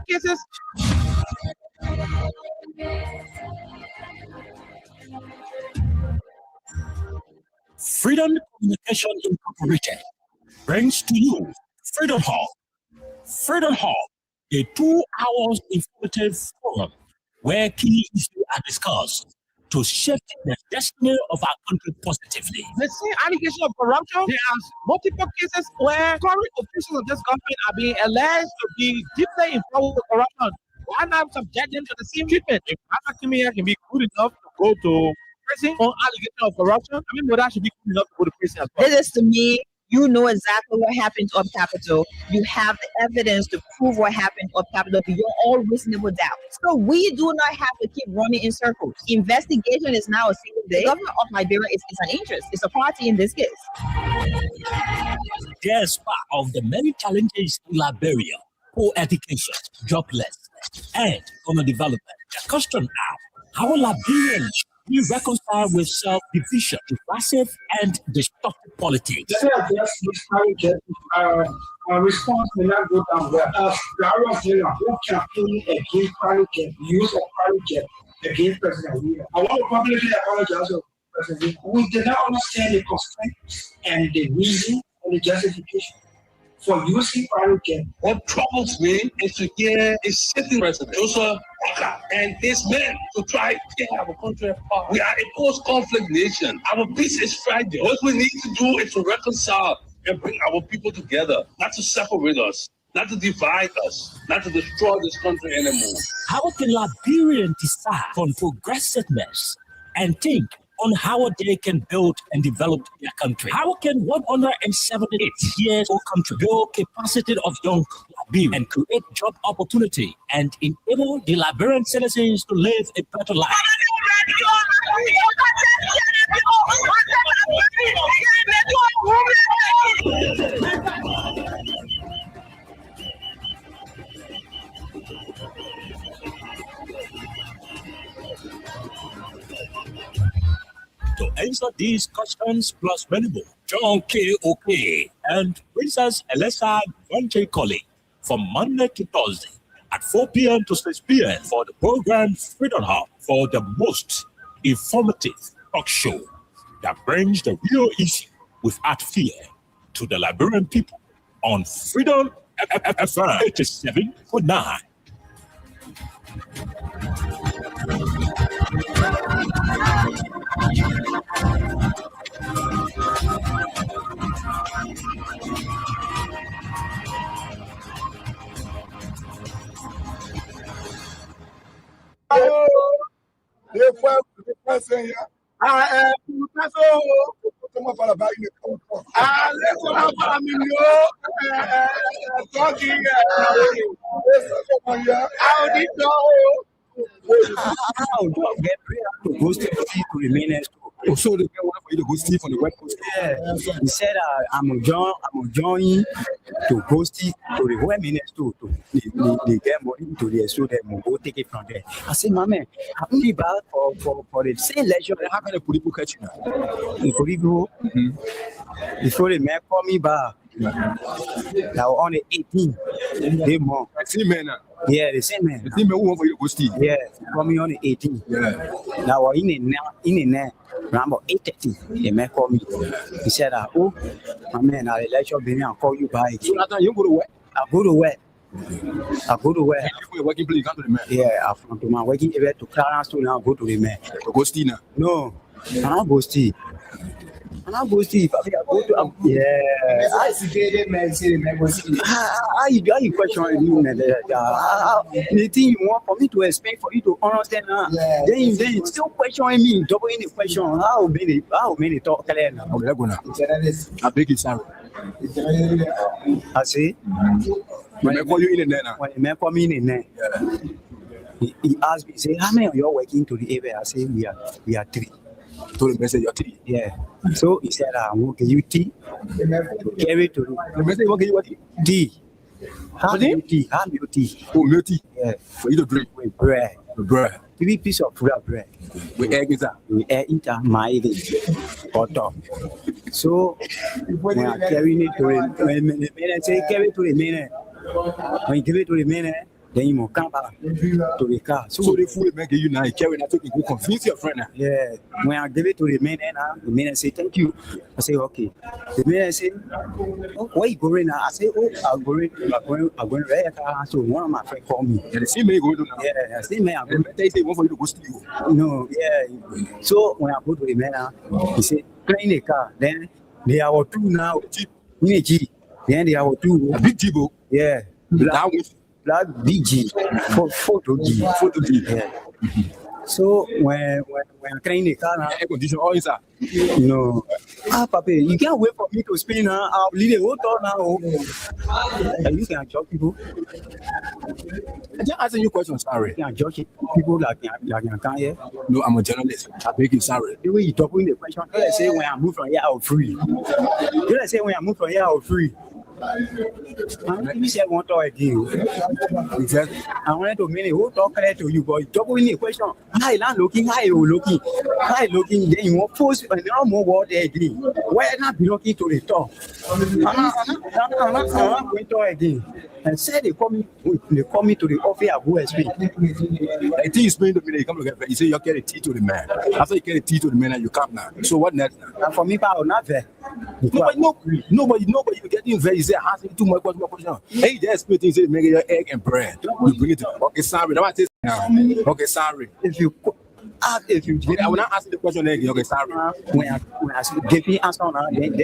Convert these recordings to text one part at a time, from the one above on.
cases. Freedom Communication Incorporated brings to you Freedom Hall. Freedom Hall, a 2 hours informative forum where key issues are discussed to shift the destiny of our country positively. The same allegation of corruption, there are multiple cases where current officials of this government are being alleged to be deeply involved with corruption. Why not subject them to the same treatment? If Akimia can be good enough to go to prison on allegation of corruption, I mean, Moda should be good enough to go to prison as well. This is to me. You know exactly what happened to Up Capital. You have the evidence to prove what happened to Up Capital beyond all reasonable doubt. So we do not have to keep running in circles. Investigation is now a single day. The government of Liberia is an interest. It's a party in this case. Despite of the many challenges in Liberia, poor education, joblessness, and common development, the question now, how Liberians we reconcile with self-division, divisive, and destructive politics. Our response may not go down well. The Arab General who campaign against private jet, use of private jet against President William. I want to publicly apologize to President. We did not understand the constraints and the reason and the justification for using private jet. What troubles me is to hear a sitting president, Joseph Walker, and his men to try to tear our country apart. We are a post-conflict nation. Our peace is fragile. What we need to do is to reconcile and bring our people together, not to separate us, not to divide us, not to destroy this country anymore. How can Liberians decide on progressiveness and think on how they can build and develop their country? How can 178 years old country build capacity of young Liberians and create job opportunity and enable the Liberian citizens to live a better life? To answer these questions plus many more, John K. Oke and Princess Elisa Vante Colley from Monday to Thursday at 4 p.m. to 6 p.m. for the program Freedom Hub for the most informative talk show that brings the real issue without fear to the Liberian people on Freedom FM 87.9. So the guy wanted for you to go steal from the West Coast. Yeah. He said, I'm joining to go steal to the women to they get money to the so they will go take it from there. I said, my man, I'm only back for the same leisure. How can the people catch you now? The police before the man call me back. Now on the 18th, they more. The same man now. Yeah, the same man. The same man who want for you to go steal. Yeah, call me on the 18th. Yeah. Now in there. Around about 8:30, the man called me. He said, "Oh, my man, I'll let you be and call you back." So that time you go to work? I go to work. Before your working place, you come to the man. Yeah, from to my working area to Clarence to now go to the man. To go steal now? No, I don't go steal. I go to yeah. I see man say man go steal. How you question me? The thing you want for me to explain for you to understand, then you still questioning me, doubling the question. How many talk clear now? Okay, let's go now. I beg it, sorry. I see. When I call you in there now. When the man call me in there, he asked me, say, how many of you are working to the area? I say, we are 3. Told the message you're 3. Yeah. So he said, I'm going to you tea. Carry to the message you what? Tea. How do you tea? Oh, milk tea. Yeah. For you to drink with bread. With bread. 3 pieces of bread. With egg inside. With egg inside my butter. So when I carry it to the man say carry to the man. When you give it to the man, Then you must come back to the car. So the fool make you now carry that to go convince your friend now. Yeah, when I give it to the man, the man say thank you. I say okay. The man say, oh, where you going now? I say, oh, I'm going right car. So one of my friends called me. Yeah, the same man go do now. Yeah, I say man, I'm going. They say one for you to go steal. No, yeah. So when I go to the man, he say clean the car. Then they are two now. G. Then they are two. A big Jibo. Yeah. That one. Black BG, photo G. Yeah. So when I clean the car now, Air condition all inside. no. Papa, you can't wait for me to spin now. I'll leave the whole town now. And you can judge people. I'm just asking you questions, sorry. You can judge people like you can here. No, I'm a journalist. I beg you, sorry. The way you talk with the question, you say when I move from here, I'll free. You say when I move from here, I'll free. You say one talk again. Exactly. I wanted to mean who talk clear to you, but you talk with the question. Hi, land looking, then you want force and no more word again. Why not be looking to the top? I'm not going to again. And said they call me to the office of OSP. I think you explained to me that you come together. You say you get a tea to the man. After you get a tea to the man, and you come now. So what next now? And for me, I will not there. Nobody, you get in there. You say asking too much question. Hey, there's splitting. Say make your egg and bread. You bring it to. Okay, sorry. That's it now. Okay, sorry. If you I will not ask you the question again. Okay, sorry. when I give me answer now, then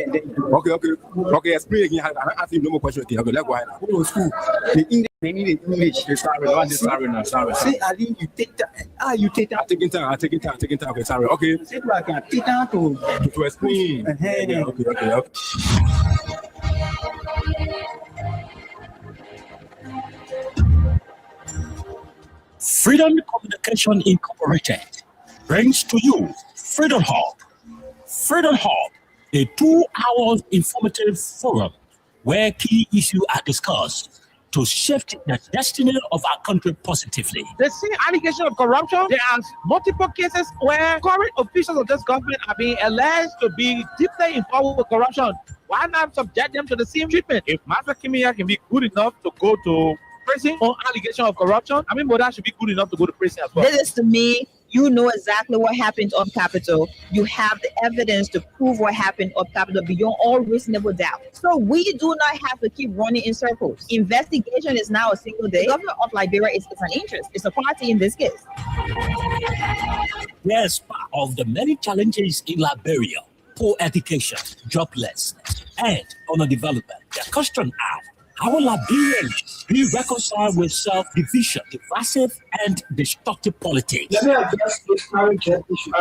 Okay. Explain again. I ask you no more question again. Okay, let's go ahead. Go to school. the English. Sorry. Say Ali, you take that. You take that. I'm taking time. Okay, sorry. Okay. Say I can take that to explain. Uh-huh. Okay. Freedom Communication Incorporated brings to you Freedom Hub. Freedom Hub, a 2-hour informative forum where key issues are discussed to shift the destiny of our country positively. They see allegation of corruption. There are multiple cases where current officials of this government are being alleged to be deeply involved with corruption. Why not subject them to the same treatment? If Master Kimia can be good enough to go to prison on allegation of corruption, I mean, Boda should be good enough to go to prison as well. This is to me, you know exactly what happened on Capitol. You have the evidence to prove what happened on Capitol beyond all reasonable doubt. So we do not have to keep running in circles. Investigation is now a single day. The government of Liberia is an interest. It's a party in this case. Yes, part of the many challenges in Liberia: poor education, joblessness, and underdevelopment. The question are, how will Liberians be reconciled with self-division, divisive, and destructive politics? Let me address this current jet issue.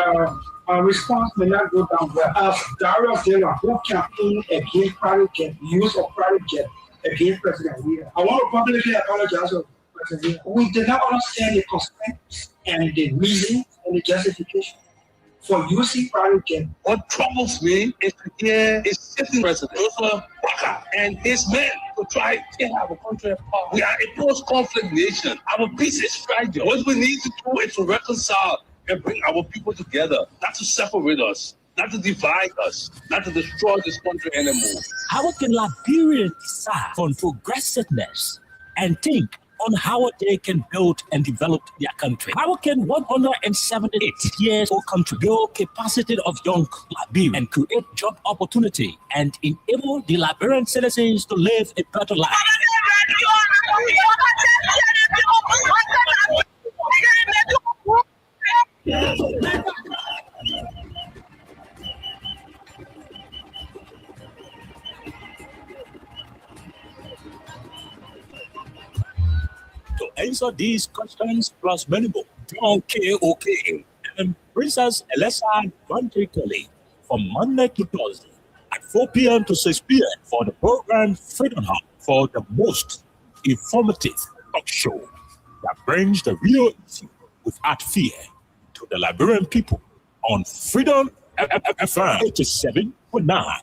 Our response may not go down well. As Dario Taylor, who campaigned against private jet, use of private jet against President William. I want to publicly apologize to President William. We did not understand the constraints and the reason and the justification for using private jet. What troubles me is to hear a sitting president, Joseph Walker, and his men to try to tear our country apart. We are a post-conflict nation. Our peace is fragile. What we need to do is to reconcile and bring our people together, not to separate us, not to divide us, not to destroy this country anymore. How can Liberians decide on progressiveness and think on how they can build and develop their country? How can 178-year-old country build capacity of young Liberians and create job opportunity and enable the Liberian citizens to live a better life? To answer these questions plus many more, John K.O.K. and Princess Elesa Vantricoli from Monday to Thursday at 4 p.m. to 6 p.m. for the program Freedom Hub, for the most informative talk show that brings the real issue without fear to the Liberian people on Freedom FM 87.9.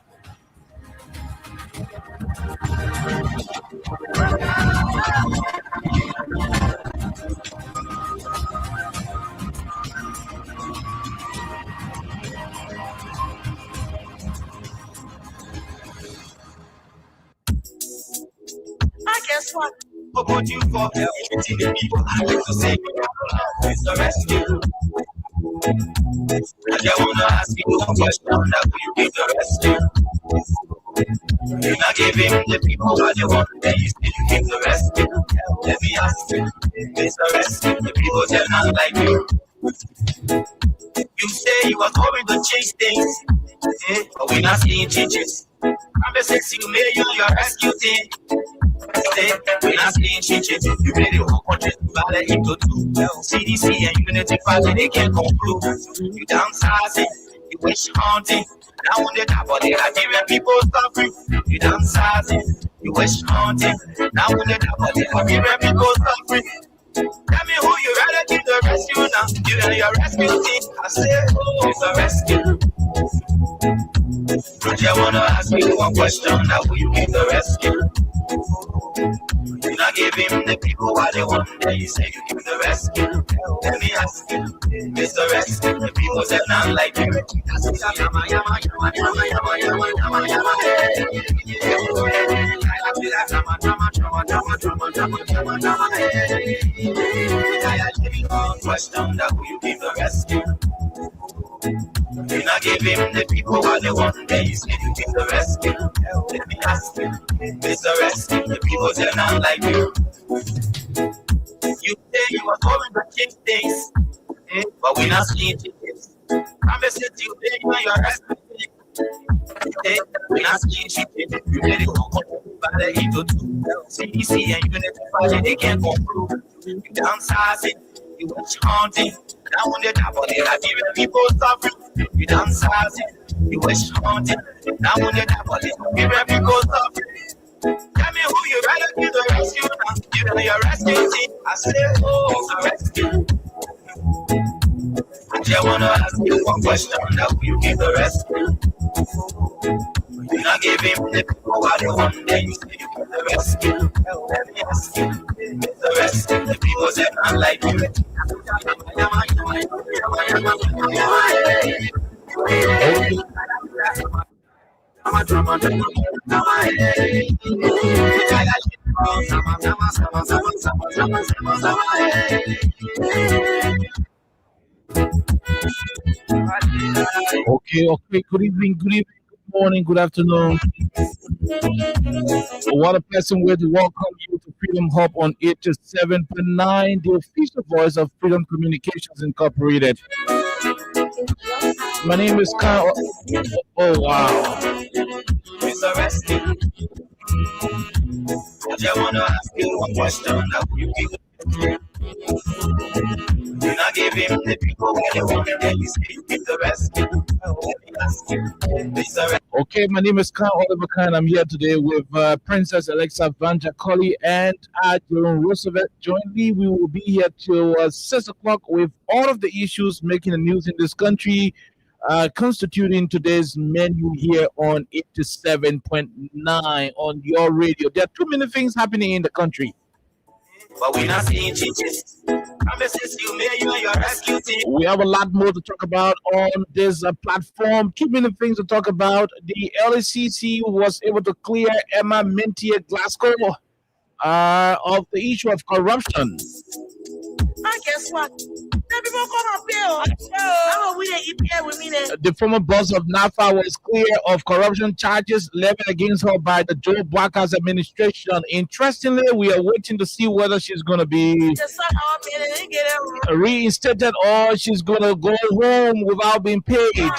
I guess what? What would you for? treating the people I like to say, Mr. Rescue. I just wanna ask you one question, that will you give the rescue? You not give him the people what they want, then you still give the rescue. Let me ask you, Mr. Rescue, the people tell not like you. You say you are going to change things, but we not seeing changes. Promises you made your rescue team. We're not seeing changes. You made the whole country divided into two. CDC and Unity Party, they can't conclude. You downsizing, you wish haunting. Now on the top of the Nigerian people suffering. You downsizing, you wish haunting. Now on the top of the Nigerian people suffering. Tell me who you rather give the rescue now. You and your rescue team. I say, oh, it's a rescue. I just wanna ask you one question. Now will you give the rescue? You not give him the people what they want. Then you say you give the rescue. Let me ask you, Mr. Rescue, the people say not like you. Question that will you give the rescue? You not give him the people what they want, then you say you give the rescue. Let me ask you, Mr. Rescue, the people say not like you. You say you are going to change things, but we not seeing changes. Promises you made when your rescue. We not seeing changes. You made it whole country divided into two. CDC and Unity Party, they can't conclude. You downsizing, you wish haunting. Now on the top of the Nigerian people suffering. You downsizing, you wish haunting. Now on the top of the Nigerian people suffering. Tell me who you rather give the rescue now. You know your rescue team. I say, oh, it's a rescue. I just wanna ask you one question. Now will you give the rescue? You not give him the people what they want, then you say you give the rescue. Let me ask you, the rescue, the people say not like you. Okay. Good evening, good morning, good afternoon. What a pleasant way to welcome you to Freedom Hub on 87.9, the official voice of Freedom Communications Incorporated. My name is Kyle. Oh, wow. Mr. Rescue. I just wanna ask you one question. Now you give you not give him the people what they want, then you say you give the rescue. Let me ask you, Mr. Rescue. Okay, my name is Kyle Oliver Khan. I'm here today with Princess Alexa Vanja Colley and Jerome Roosevelt. Jointly, we will be here till 6 o'clock with all of the issues making the news in this country, constituting today's menu here on 87.9 on your radio. There are too many things happening in the country. But we're not seeing changes. Promises you made you and your rescue team. We have a lot more to talk about on this platform. Too many things to talk about. The LACC was able to clear Emma Minty Glasco of the issue of corruption. And guess what? The people come up here. How we here with me then? The former boss of NAFA was clear of corruption charges levied against her by the Joe Backus administration. Interestingly, we are waiting to see whether she's going to be reinstated or she's going to go home without being paid.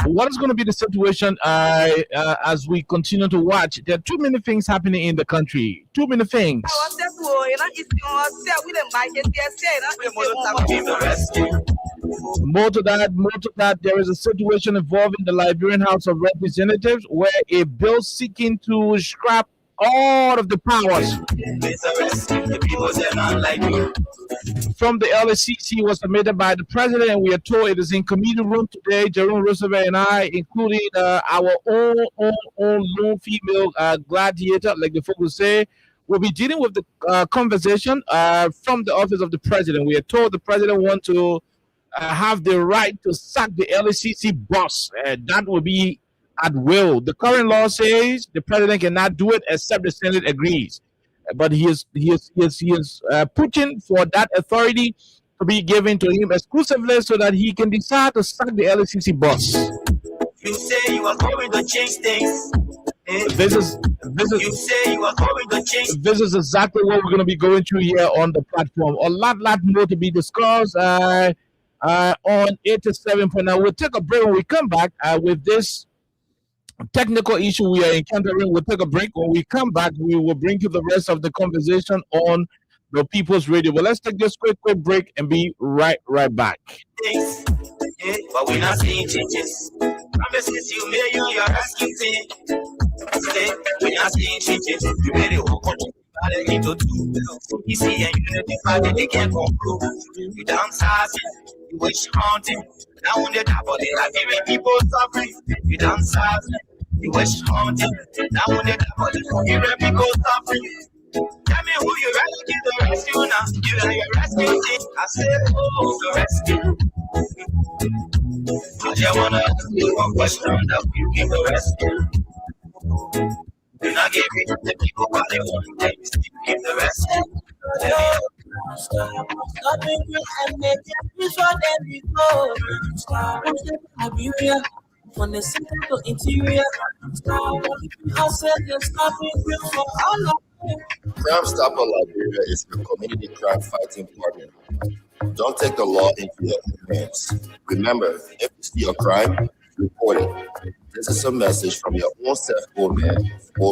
What is going to be the situation as we continue to watch? There are too many things happening in the country. Too many things. More to that, there is a situation involving the Liberian House of Representatives where a bill seeking to scrap all of the powers from the LACC was submitted by the president, and we are told it is in committee room today. Jerome Roosevelt and I, including our own lone female gladiator, like the folks would say, will be dealing with the conversation from the office of the president. We are told the president wants to have the right to sack the LACC boss. That will be at will. The current law says the president cannot do it except the Senate agrees. but he is pushing for that authority to be given to him exclusively so that he can decide to sack the LACC boss. You say you are going to change things. This is You say you are going to change. this is exactly what we're going to be going through here on the platform. A lot more to be discussed on 87.9. We'll take a break when we come back with this technical issue we are encountering. We'll take a break. When we come back, we will bring you the rest of the conversation on the People's Radio. But let's take this quick break and be right back. Things, but we're not seeing changes. Promises you made, you're asking things. We're not seeing changes. You made it walk on into two. You see, and unity fighting, they can't conclude. You downsizing, you wish haunting. Now on the top of it, I giving people suffering. You downsizing, you wish haunting. Now on the top of it, giving people suffering. Tell me who you rescue the rescue now. You are your rescue team. I said, oh, the rescue. I just wanna ask you one question that will give the rescue. You're not giving the people what they want, they still give the rescue. Stop it and make it before them before. Stop Liberia from the center to interior. Stop I said you're stopping for all of them. Crime Stopper Liberia is your community crime fighting partner. Don't take the law into your own hands. Remember, if you see a crime, report it. This is a message from your own self, Old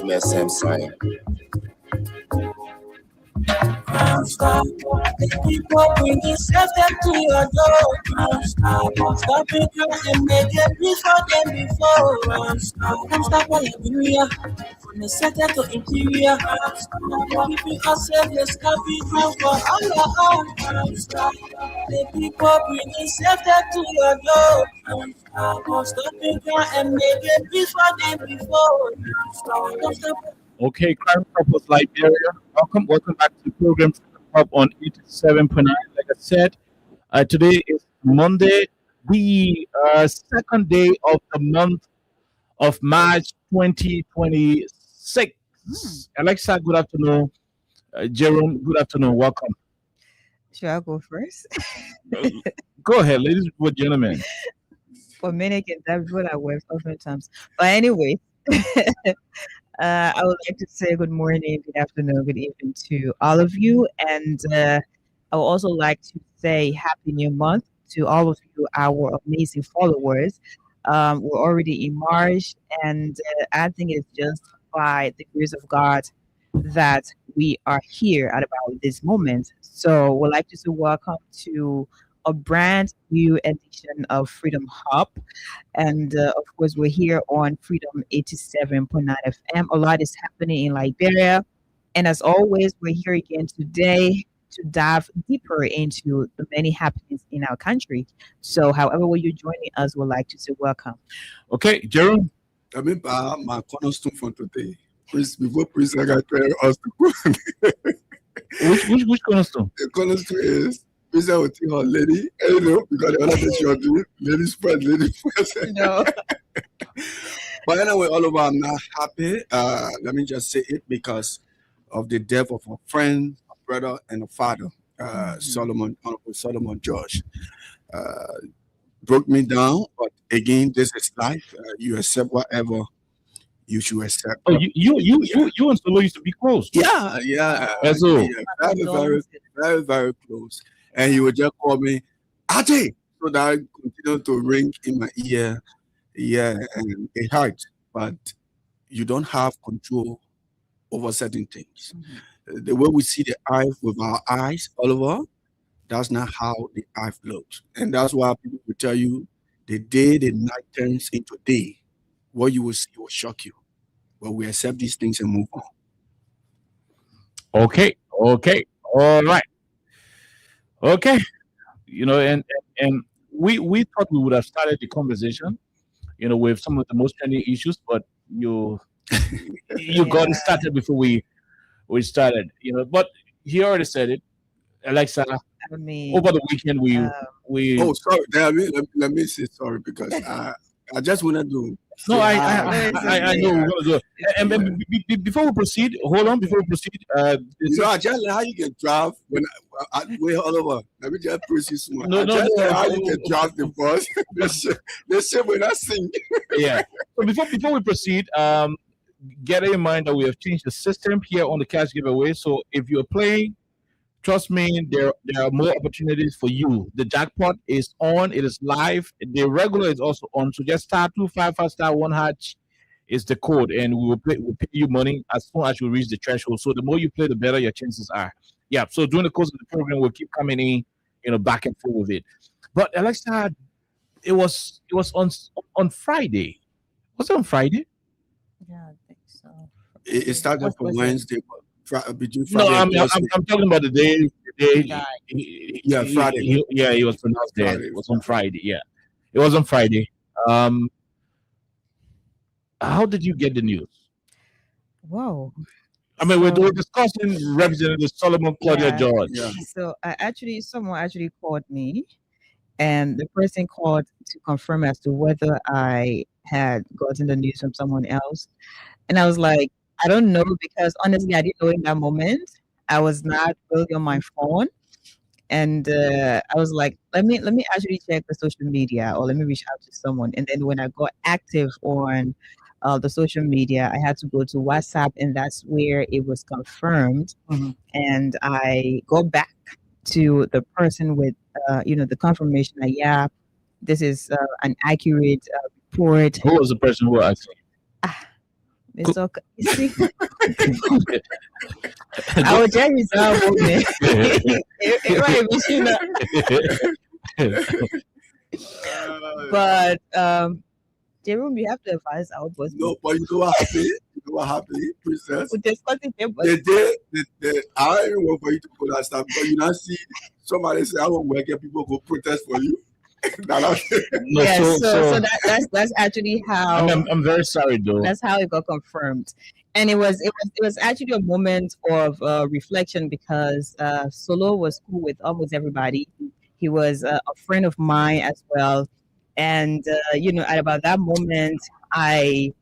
Man Sam Simon. Crime Stop. The people bringing safety to your door. Stop it and make it before them before. Crime Stop Liberia from the center to interior. Keeping ourselves escaping crime for all of us. The people bringing safety to your door. Stop it and make it before them before. Okay, Crime Stoppers Liberia. Welcome back to the program up on 87.9. Like I said, today is Monday, the second day of the month of March 2026. Alexa, good afternoon. Jerome, good afternoon. Welcome. Should I go first? Go ahead, ladies and gentlemen. For many, that's what I wear oftentimes. But anyway, I would like to say good morning, good afternoon, good evening to all of you. And I would also like to say Happy New Month to all of you, our amazing followers. We're already in March, and I think it's just by the grace of God that we are here at about this moment. So we'd like to say welcome to a brand new edition of Freedom Hub. And of course, we're here on Freedom 87.9 FM. A lot is happening in Liberia. And as always, we're here again today to dive deeper into the many happenings in our country. So however way you're joining us, we'd like to say welcome. Okay, Jerome. I mean, my cornerstone for today. Before Prince, I got to us to Which cornerstone? The cornerstone is Prince will take her lady, you know, because the other thing she was doing, lady spread, lady first. No. But anyway, all over, I'm not happy. Let me just say it because of the death of a friend, a brother, and a father, Honorable Solomon George. Broke me down, but again, this is life. You accept whatever you should accept. Oh, you and Solo used to be close. Yeah. So. Very, very close. And he would just call me, Ate, so that I continue to ring in my ear. Yeah, and it hurts, but you don't have control over certain things. The way we see the eye with our eyes, Oliver, that's not how the eye looks. And that's why people will tell you the day the night turns into day, what you will see will shock you. But we accept these things and move on. Okay. All right. Okay. You know, and we thought we would have started the conversation, you know, with some of the most trending issues, but you got it started before we started, you know. But he already said it. Alexa, I mean, over the weekend we Oh, sorry. Let me say sorry because I just wanted to No, I Listen, know we're gonna do it. And before we proceed, hold on. Before we proceed, You know, I just learned how you can drive when wait, hold on. Let me just proceed small. No, I just no, learned how you no. can drive the bus. This shit when I sing. Yeah. So before we proceed, get in mind that we have changed the system here on the cash giveaway. So if you're playing, trust me, there are more opportunities for you. The jackpot is on, it is live. The regular is also on. So just star 255 star 1# is the code, and we'll pay you money as soon as you reach the threshold. So the more you play, the better your chances are. Yeah. So during the course of the program, we'll keep coming in, back and forth with it. But Alexa, it was on Friday. Was it on Friday? Yeah, I think so. It started What from was it? Wednesday, but between No, Friday I'm and Thursday. talking about the day. Yeah, Friday. He was pronounced there. Friday. It was on Friday. Yeah, it was on Friday. How did you get the news? Whoa. I mean, we're So, discussing Representative Solomon Claudia yeah. George. Yeah. So someone actually called me, and the person called to confirm as to whether I had gotten the news from someone else. And I was like, I don't know, because honestly, I didn't know in that moment. I was not really on my phone. And I was like, let me actually check the social media, or let me reach out to someone. And then when I got active on the social media, I had to go to WhatsApp, and that's where it was confirmed. And I go back to the person with the confirmation that, yeah, this is an accurate report. Who was the person who asked? It's okay. You see, I would just reserve women. Right, but Jerome, you have to advise our boss. No, but you know what happened? You know what happened, Princess? We're discussing them, but The day, I don't even want for you to put that stuff, but you now see somebody say, I don't work, and people go protest for you. No, yes, so that's actually how I'm very sorry, though. that's how it got confirmed. And it was actually a moment of reflection, because Solo was cool with almost everybody. He was a friend of mine as well, and at about that moment, I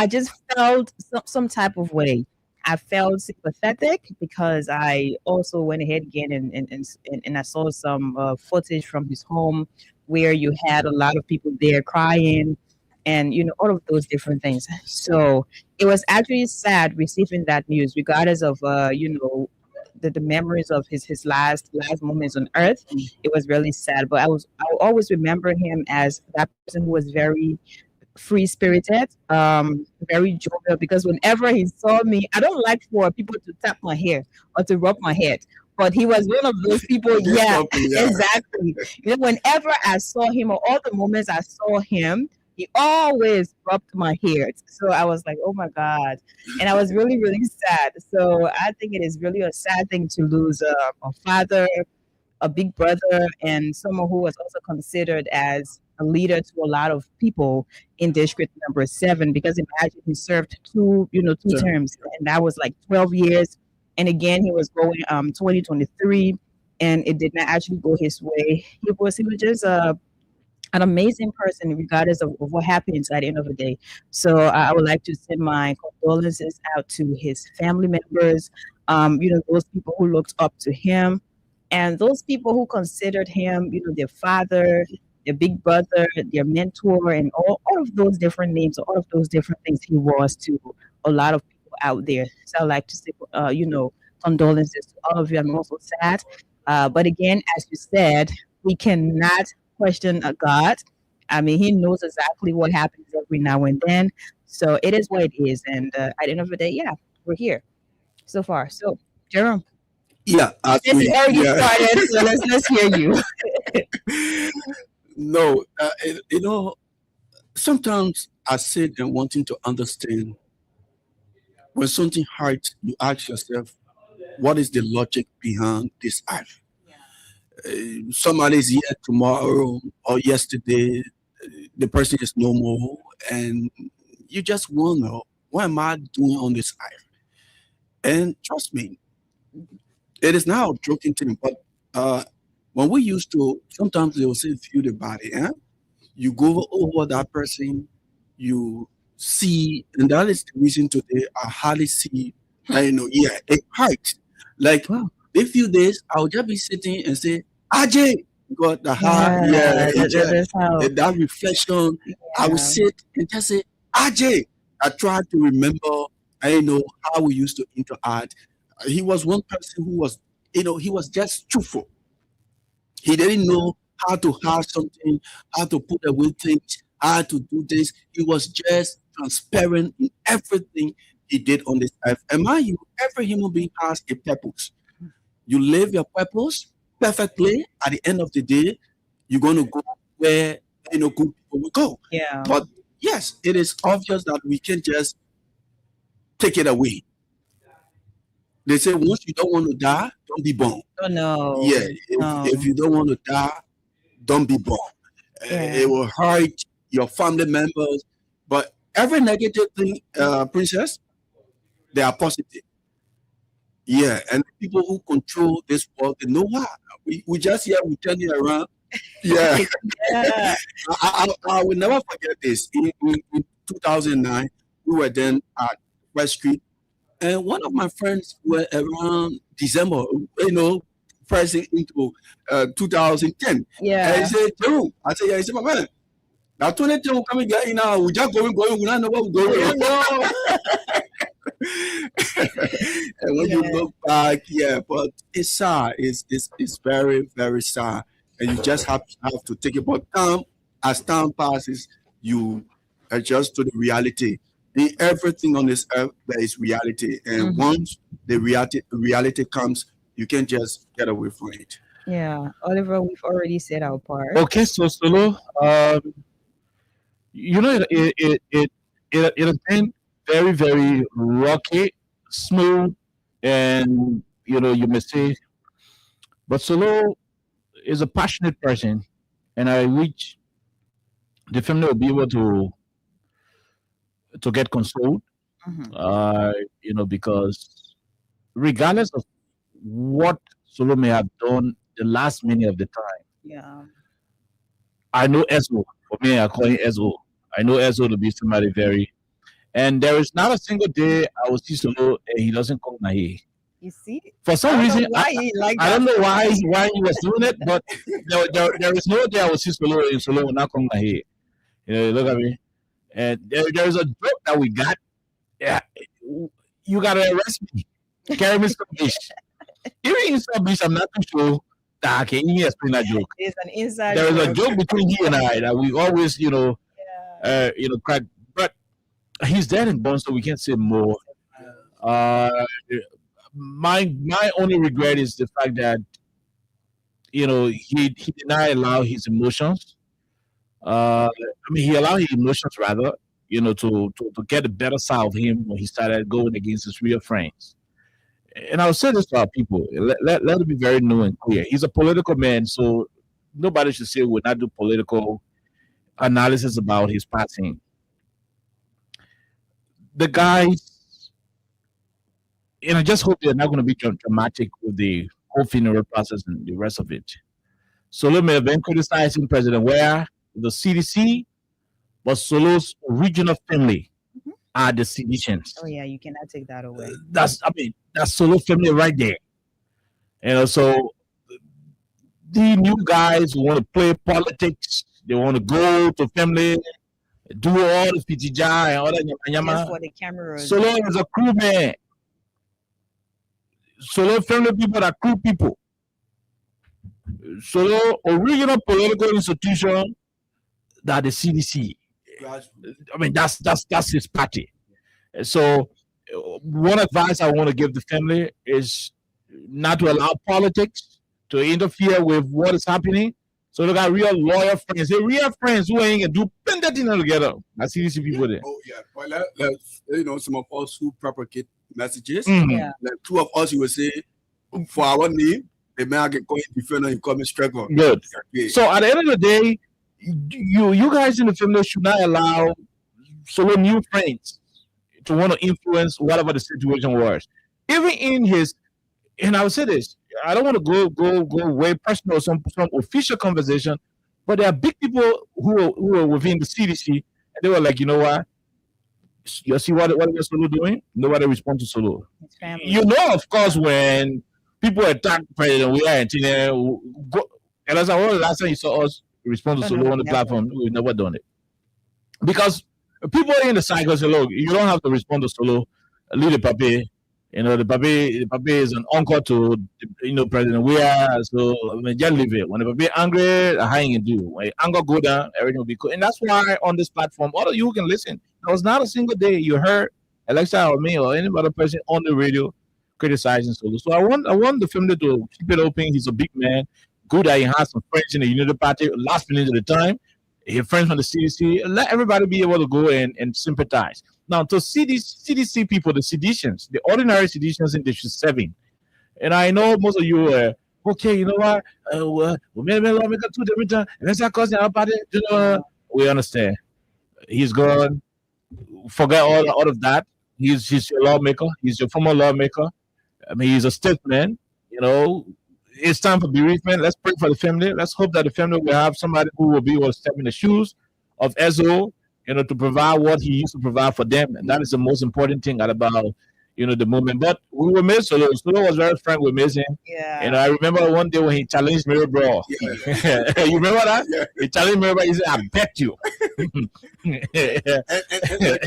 just felt some type of way. I felt sympathetic, because I also went ahead again and I saw some footage from his home, where you had a lot of people there crying, and all of those different things. So it was actually sad receiving that news, regardless of the memories of his last moments on earth. It was really sad, but I will always remember him as that person who was very free spirited, very jovial, because whenever he saw me, I don't like for people to tap my hair or to rub my head, but he was one of those people. Yeah, exactly. Whenever I saw him, or all the moments I saw him, he always rubbed my hair. So I was like, oh my God. And I was really, really sad. So I think it is really a sad thing to lose a father, a big brother, and someone who was also considered as a leader to a lot of people in District Number 7. Because imagine, he served two terms, and that was like 12 years. And again, he was going 2023, and it did not actually go his way. He was just an amazing person, regardless of what happens at the end of the day. So I would like to send my condolences out to his family members, those people who looked up to him, and those people who considered him, their father, their big brother, their mentor, and all of those different names, all of those different things he was to a lot of people out there. So I'd like to say, condolences to all of you. I'm also sad. But again, as you said, we cannot question a God. I mean, he knows exactly what happens every now and then. So it is what it is. And at the end of the day, yeah, we're here so far. So, Jerome. Yeah, This already started, so let's hear you. No, sometimes I sit and wanting to understand, when something hurts, you ask yourself, what is the logic behind this act? Somebody's here tomorrow or yesterday, the person is no more, and you just wonder, what am I doing on this earth? And trust me, it is now a joking thing, but when we used to, sometimes they will say, feel the body, you go over that person, you see, and that is the reason today I hardly see, a height. Like Wow. a few days, I'll just be sitting and say, Ajay, got the heart, That's how. and that reflection. I will sit and just say, Ajay. I try to remember, how we used to interact. He was one person who was, he was just truthful. He didn't know how to hide something, how to put away things, how to do this. He was just transparent in everything he did on this earth. And mind you, every human being has a purpose. You live your purpose perfectly. At the end of the day, you're going to go where good people will go. Yeah. But yes, it is obvious that we can just take it away. They say once you don't want to die, don't be born. Oh no. Yeah, if you don't want to die, don't be born. It will hurt your family members. But every negative thing, Princess, they are positive. Yeah, and people who control this world, they know why. We just here, we turn it around. Yeah. I will never forget this. In 2009, we were then at West Street, and one of my friends were around December, pressing into 2010. Yeah. And he said, Jeru, I said, yeah, he said, my man, now 22 will come again now. We just going, we don't know what we're going. And when you look back, but it's sad. It's very, very sad. And you just have to take it. But as time passes, you adjust to the reality. In everything on this earth, there is reality. And once the reality comes, you can't just get away from it. Yeah. Oliver, we've already said our part. Okay, so Solo, it has been very, very rocky, smooth, and you may say, but Solo is a passionate person, and I wish the family will be able to get consoled, because regardless of what Solo may have done the last minute of the time, I know Ezo. For me, I call him Ezo. I know Ezo to be somebody very. And there is not a single day I will see Solo and he doesn't call Nahi. You see? For some reason, I don't know why he was doing it, but there is no day I will see Solo and Solo will not call Nahi. Look at me. And there is a joke that we got. Yeah, you gotta arrest me. Carry me to the beach. Even in some beach, I'm not too sure that I can even explain that joke. It's an inside There is a joke. joke between he and I that we always, crack. But he's dead and gone, so we can't say more. My only regret is the fact that he did not allow his emotions. He allowed his emotions rather, to get a better side of him when he started going against his real friends. And I'll say this to our people: let it be very new and clear. He's a political man, so nobody should say we'll not do political analysis about his passing. The guys, I just hope they're not going to be dramatic with the whole funeral process and the rest of it. Solo may have been criticizing President Ware, the CDC, but Solo's original family are the Seditians. Oh yeah, you cannot take that away. That's Solo family right there. So the new guys who want to play politics, they want to go to family, do all the pitija and all that Just yama. for the camera. Solo is a crew man. Solo family people are crew people. Solo original political institution that the CDC. That's his party. So one advice I want to give the family is not to allow politics to interfere with what is happening. So they got real loyal friends. They're real friends who ain't gonna do that thing together. I see these people there. Oh yeah, but let's some of us who propagate messages. Yeah. Like two of us, you will say for our name, the man get going defend and come struggle. Good. Okay. So at the end of the day, you guys in the family should not allow solo new friends to want to influence whatever the situation was. Even in his, and I will say this, I don't want to go way personal or some official conversation, but there are big people who are within the CDC, they were like, you know what? You see what Solo doing? Nobody responds to Solo. His family. You know, of course, when people attack President we are in and that's when the last time you saw us respond to Oh, Solo no, on the never. platform, we've never done it. Because people in the cycle say, look, you don't have to respond to Solo, leave the papi. You know, the papi is an uncle to President we are, so I mean, just leave it. When the papi angry, how you can do? When anger go down, everything will be cool. And that's why on this platform, all of you can listen. There was not a single day you heard Alexa or me or any other person on the radio criticizing Solo. So I want the family to keep it open. He's a big man. Good that he has some friends in the Unity Party. Last minute of the time, he has friends from the CDC. Let everybody be able to go and sympathize. Now, to see these CDC people, the seditions, the ordinary seditions in District 7, and I know most of you are, okay, you know what? We made a lawmaker 2 different times, and that's cause our party, we understand. He's gone. Forget all of that. He's your lawmaker. He's your former lawmaker. I mean, he's a statesman. You know, it's time for bereavement. Let's pray for the family. Let's hope that the family will have somebody who will be able to step in the shoes of Ezo, to provide what he used to provide for them. And that is the most important thing about, the movement. But we will miss Solo. Solo was very frank with missing. Yeah. I remember one day when he challenged Mary Bro. Yeah. You remember that? Yeah. He challenged Mary Bro. He said, I bet you. And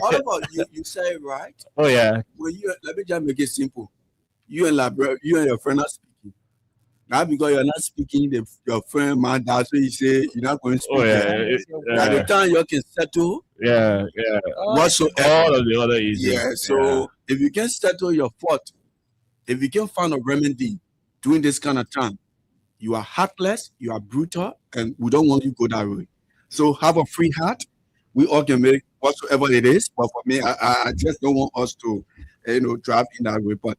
all about you say it right. Oh, yeah. When let me just make it simple. You and your friend are speaking. Now because you're not speaking, your friend man, that's what you say you're not going to speak. Oh, yeah. By the time you can settle, Yeah. whatsoever. All of the other issues. Yeah. So if you can settle your fault, if you can find a remedy during this kind of time, you are heartless, you are brutal, and we don't want you to go that way. So have a free heart. We all can make whatsoever it is, but for me, I just don't want us to, drive in that way. But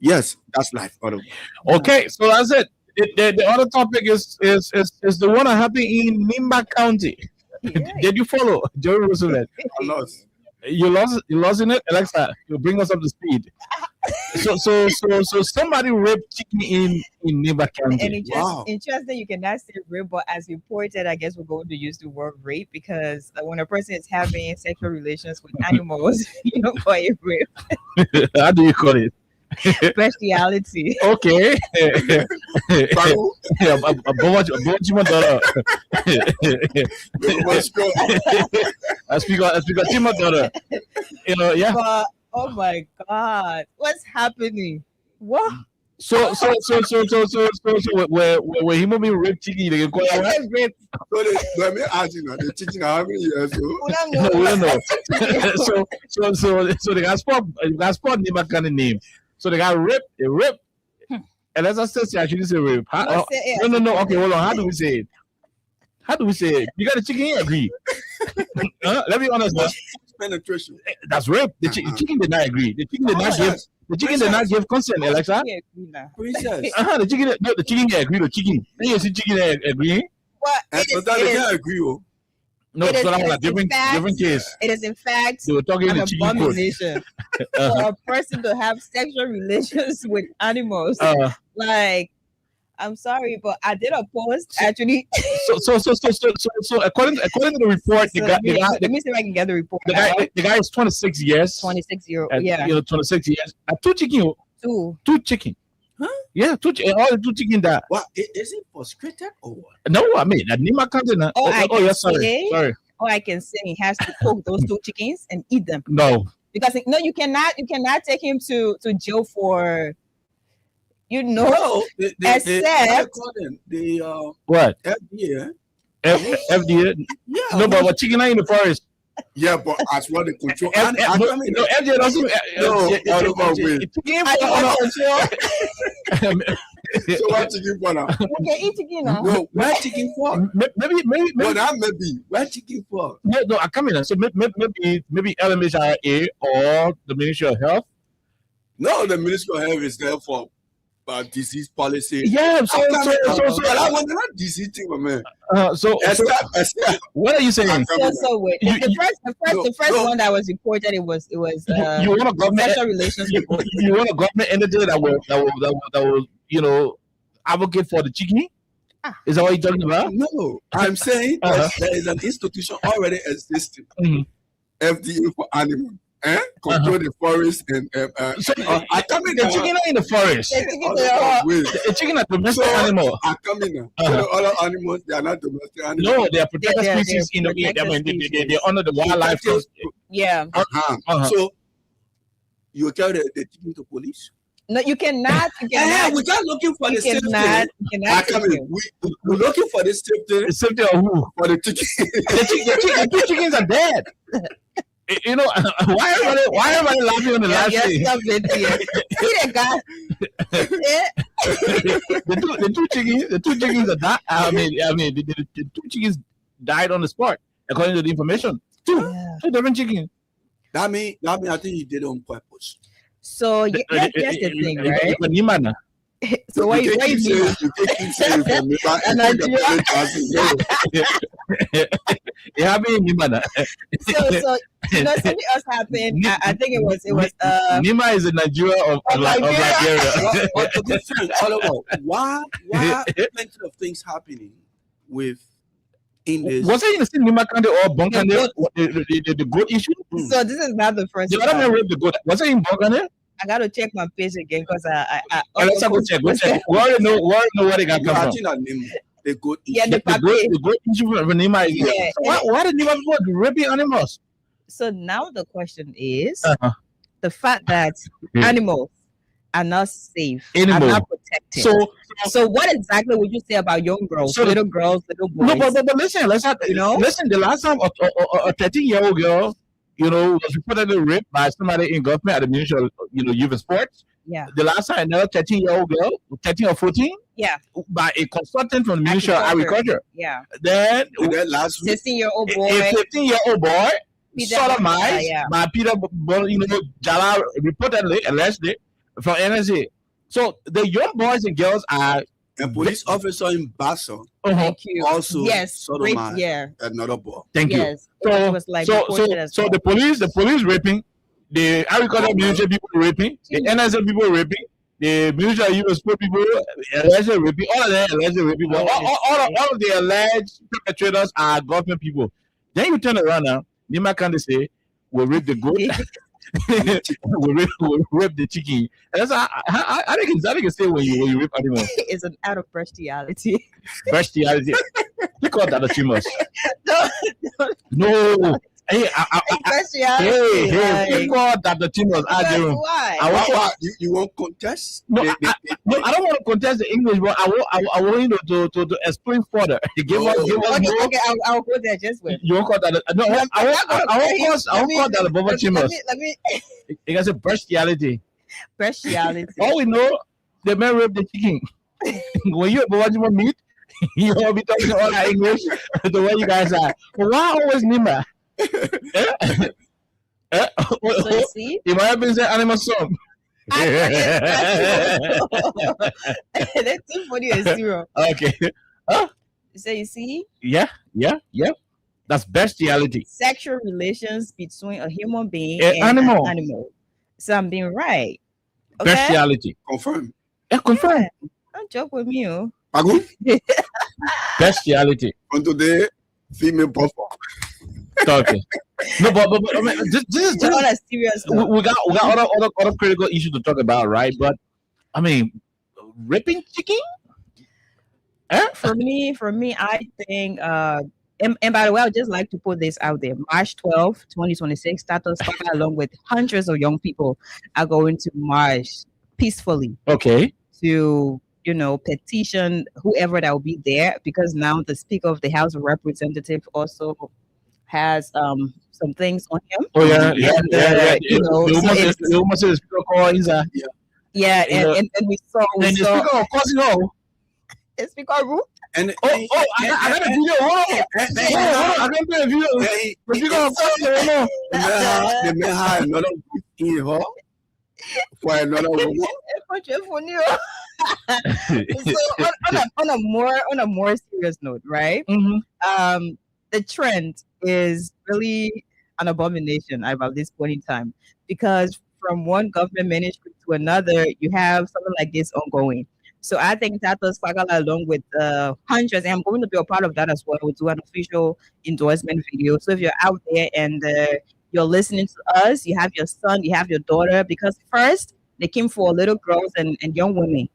yes, that's life. Okay, so that's it. The other topic is the one that happened in Nimba County. Yeah. Did you follow, Jerry Roosevelt? I lost. You lost in it, Alexa. You bring us up to speed. So somebody raped chicken in Nimba County. And Wow. interesting, you cannot say rape, but as reported, I guess we're going to use the word rape because when a person is having sexual relations with animals, you don't call it rape. How do you call it? Bestiality. Okay. Baru. I speak Chima daughter. Yeah. But oh my God, what's happening? What? So when human being rape chicken, they can call it what? Rape. So let me ask you now, the chicken how many years old? No, we don't know. So they got spot name I kind of name. So they got rape, and as I said, I shouldn't say rape. No. Okay, hold on. How do we say it? You got the chicken here, agree. Let me be honest. Now. Penetration. That's rape. The chicken did not agree. The chicken did not give. The chicken did not give consent, Alexa. Princess. The chicken didn't agree. The chicken. Then you see chicken agree. But And so that they can't agree. Oh. No, It so that is was a in different fact- case. it is in fact They were talking in an the chicken code. abomination for a person to have sexual relations with animals. Like, I'm sorry, but I did a post actually. So according to the report, So let me see if I can get the report. the guy is 26 years. 26-year-old. And, Yeah. 26 years. Two chicken. Two chicken. Huh? Yeah, all the two chicken that. What is it frustrated or what? No, I mean, that Nima County. I Sorry. All I can say, he has to cook those two chickens and eat them. No. Because you cannot take him to jail for, No, except What? FDA. FDA. Yeah. No, but what chicken are in the forest? Yeah, but as well the control. No, FDA doesn't. So what chicken for now? Okay, eat chicken now. No, where chicken for? Maybe. Well, that may be. Where chicken for? No, I come in. So maybe LMHRA or the Ministry of Health. No, the Ministry of Health is there for disease policy. Yeah, so I want not disease thing, man. So what are you saying? So wait. The first one that was reported, it was you want a government sexual relations. you want a government entity that will advocate for the chicken? Is that what you're talking about? No, I'm saying there is an institution already existing FDA for animals. Control the forest and I come in The chicken are in the forest. The chicken are domestic animal. I come in now. Other animals, they are not domestic animals. No, they are protected species in the they're under the wildlife. Yeah. So you carry the chicken to police? No, you cannot. We're just looking for the safety. I come in. We're looking for the safety. The safety of who? For the chicken. The two chickens are dead. You know why everybody laughing on the last thing? Stop it here. See that guy? The two chickens are died. The two chickens died on the spot, according to the information. Two different chickens. That mean I think he did it on purpose. So that's the thing, right? So why you keep saying for me? So you know something else happened. I think it was Nima is in Nigeria of Liberia. Why plenty of things happening with in this? Was it in the same Nima Kande or Bonkande? The goat issue? So this is not the first. The other man raped the goat. Was it in Bonkande? I gotta check my page again because let's go check. We already know where they got come from. The goat issue. Yeah, the goat issue from Nima. Why did Nima people raping animals? So now the question is the fact that animals are not safe, are not protected. So what exactly would you say about young girls, little boys? No, but listen, listen. The last time a 13-year-old girl, was reportedly raped by somebody in government at the Ministry of, Youth and Sports. Yeah. The last time another 13-year-old girl, 13 or 14, by a consultant from the Ministry of Agriculture. Yeah. Then last 16-year-old boy, a 15-year-old boy, sodomized by Peter, Jala, reportedly, allegedly, from NSA. So the young boys and girls are. A police officer in Basel also sodomized another boy. Thank you. So the police raping, the agricultural ministry people raping, the NSA people raping, the Ministry of Youth and Sport people allegedly raping, all of them allegedly raping. All of the alleged perpetrators are government people. Then you turn around now, Nima Kande say, we'll rape the goat. we'll rape the chicken. And that's I think it's say when you rape animals. It's an out of bestiality. Bestiality. Look at that famous. No. Hey, bestiality. Look at that the team was arguing. Why? You won't contest? No, I don't want to contest the English, but I want you to explain further. Give us more. Okay, I'll go there just with. You won't call that. No, I won't call that the Boba Chimas. Let me. You can say bestiality. Bestiality. All we know, the man raped the chicken. When you Boba Chima meet, you all be talking all that English the way you guys are. But why always Nima? So you see? You might have been saying animal song. That's too funny and zero. Okay. So you see? Yeah. That's bestiality. Sexual relations between a human being and an animal. So I'm being right. Okay? Bestiality. Confirm. Yeah, confirm. Don't joke with me. Pagu? Bestiality. On today, female buffer. Okay. No, but I mean, this is on a serious note. We got other critical issues to talk about, right? But I mean, ripping chicken. For me, I think. And by the way, I would just like to put this out there. March 12, 2026, Status along with hundreds of young people are going to march peacefully. Okay. To petition whoever that will be there, because now the Speaker of the House of Representatives also has some things on him. Oh yeah. You almost say the Speaker called Isa. Yeah, and we saw. And the Speaker, of course, the Speaker Ru. And I got a video. I can play a video. The Speaker, of course, the man had another in her for another woman. So on a more serious note, right? Mm-hmm. The trend is really an abomination about this point in time, because from one government ministry to another, you have something like this ongoing. So I think Tatos Fagala, along with hundreds, and I'm going to be a part of that as well. We'll do an official endorsement video. So if you're out there and you're listening to us, you have your son, you have your daughter, because first they came for little girls and young women.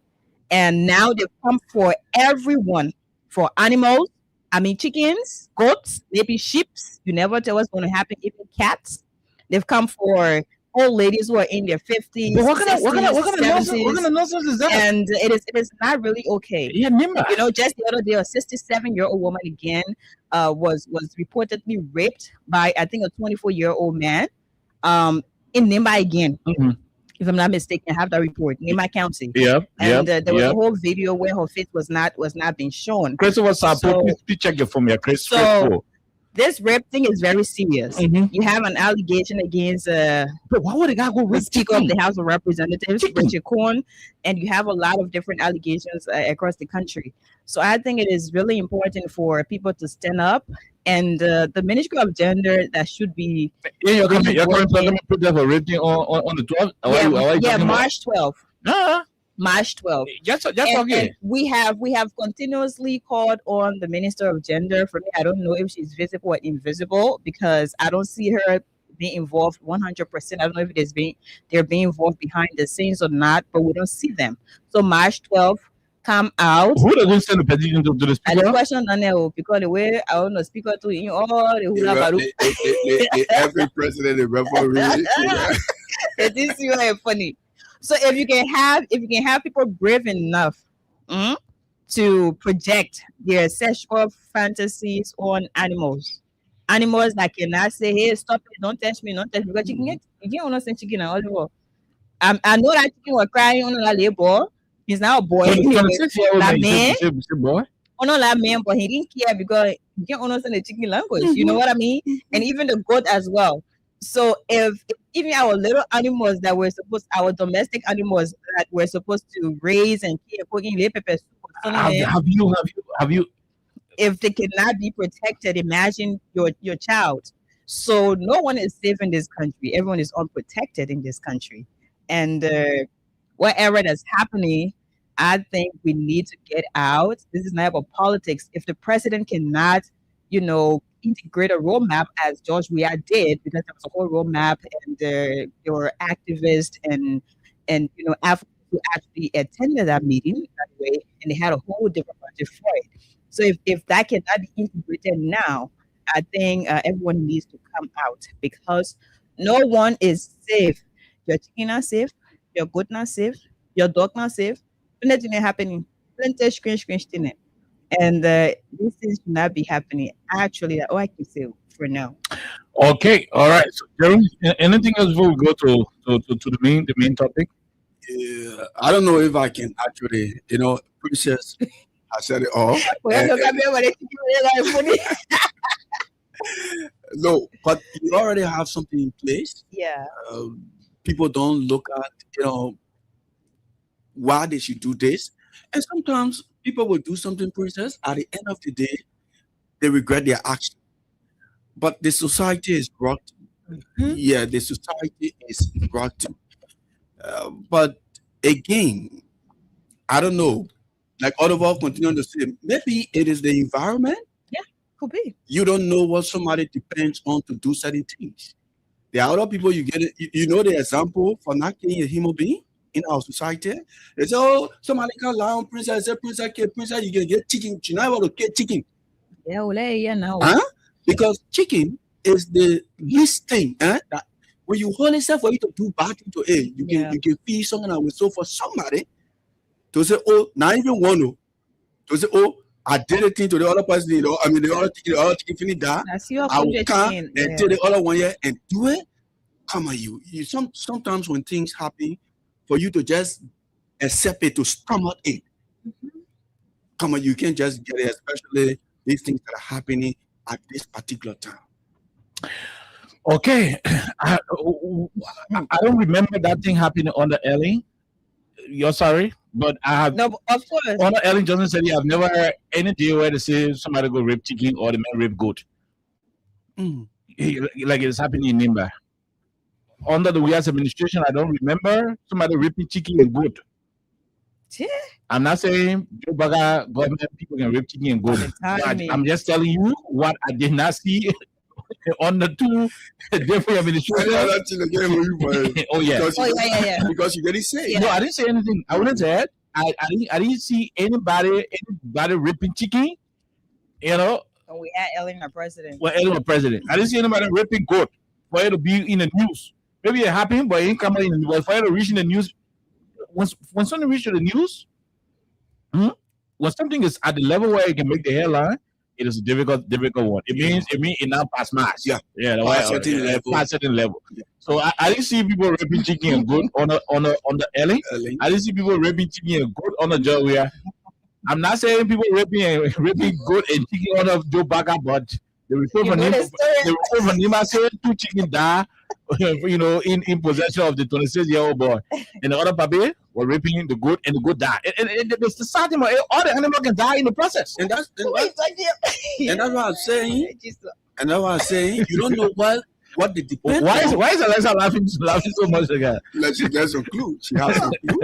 And now they've come for everyone, for animals. I mean, chickens, goats, maybe sheep. You never tell what's going to happen. Even cats. They've come for old ladies who are in their 50s, But what kind of 70s, nonsense is that? and it is not really okay. Yeah, Nimba. You know, just the other day, a 67-year-old woman again was reportedly raped by, I think, a 24-year-old man in Nimba again. If I'm not mistaken, I have that report, Nimba County. And there was a whole video where her face was not being shown. Christopher, So- please check your phone here, Chris. So this rape thing is very serious. You have an allegation against But why would a guy go the rape Speaker of chicken? the House of Representatives, Richard Korn, and you have a lot of different allegations across the country. So I think it is really important for people to stand up, and the Ministry of Gender that should be Yeah, you're coming to working- put that for rating on the 12th? March 12th. Nah, March 12th. that's And okay. we have continuously called on the Minister of Gender. For me, I don't know if she's visible or invisible because I don't see her being involved 100%. I don't know if they're being involved behind the scenes or not, but we don't see them. So March 12th, come out. Who they going to send the petition to the And the speaker? question on there, because the way I don't know, speaker to you all the hula baru. Every president is referee. It is really funny. So if you can have people brave enough to project their sexual fantasies on animals that cannot say, "Hey, stop it! Don't touch me! Don't touch me!" Because you can't understand chicken and all. I know that chicken was crying on that labor. He's now a boy. That man, boy. oh no, that man, but he didn't care because he can't understand the chicken language. You know what I mean? And even the goat as well. So if even our little animals that we're supposed, our domestic animals that we're supposed to raise and care, Have you? if they cannot be protected, imagine your child. So no one is safe in this country. Everyone is unprotected in this country. And whatever that's happening, I think we need to get out. This is not about politics. If the president cannot, integrate a roadmap as George Weah did, because there was a whole roadmap, and there were activists and Africans who actually attended that meeting, by the way, and they had a whole different budget for it. So if that cannot be integrated now, I think everyone needs to come out because no one is safe. Your chicken not safe, your goat not safe, your dog not safe. Nothing happening. Plenty screen thing. And these things should not be happening. Actually, all I can say for now. Okay, all right. So, Jeremy, anything else before we go to the main topic? Yeah, I don't know if I can actually, Princess, I said it all. No, but you already have something in place. Yeah. People don't look at, why they should do this. And sometimes people will do something, Princess. At the end of the day, they regret their action. But the society is rotten. Yeah, the society is rotten. But again, I don't know. Like Oliver continuing to say, maybe it is the environment. Yeah, could be. You don't know what somebody depends on to do certain things. There are other people you get it. You know the example for not killing a human being in our society. They say, oh, somebody can lie on Princess, say Princess, you can get chicken. You're not able to get chicken. Yeah, now. Huh? Because chicken is the least thing. That when you hold yourself for you to do bad thing to it, you can feel something that will so for somebody to say, oh, not even one to say, oh, I did a thing to the other person, the other chicken finish that. I will come and take the other one here and do it. Come on, you sometimes when things happen, for you to just accept it, to stomach it. Come on, you can't just get it, especially these things that are happening at this particular time. Okay, I don't remember that thing happening under Ellen. You're sorry, but I have. No, of course. Under Ellen Johnson said, "I've never heard any day where they say somebody go rape chicken or the man rape goat." Like it's happening in Nimba. Under the Weah's administration, I don't remember somebody raping chicken and goat. Yeah. I'm not saying Joe Baga government people can rape chicken and goat. I'm just telling you what I did not see on the two different administrations. Oh yeah. Because you didn't say. No, I didn't say anything. I wouldn't say it. I didn't see anybody ripping chicken. You know. When we had Ellen our president. Well, Ellen our president. I didn't see anybody ripping goat for it to be in the news. Maybe it happened, but it didn't come out in the news. For it to reach in the news, when something reaches the news, when something is at the level where it can make the headline, it is a difficult one. It means it now pass mass. Yeah, past certain level. Yeah. So I didn't see people ripping chicken and goat on the Ellen. I didn't see people ripping chicken and goat on the Joe where. I'm not saying people ripping goat and chicken on the Joe Baga, but the report from Nima said 2 chicken die, in possession of the 26-year-old boy, and the other baby were ripping the goat and the goat died. And it's the sad thing, all the animals can die in the process. And that's what I'm saying. And that's what I'm saying. You don't know what the depend. Why is Alexa laughing so much again? She has some clue. She has some clue.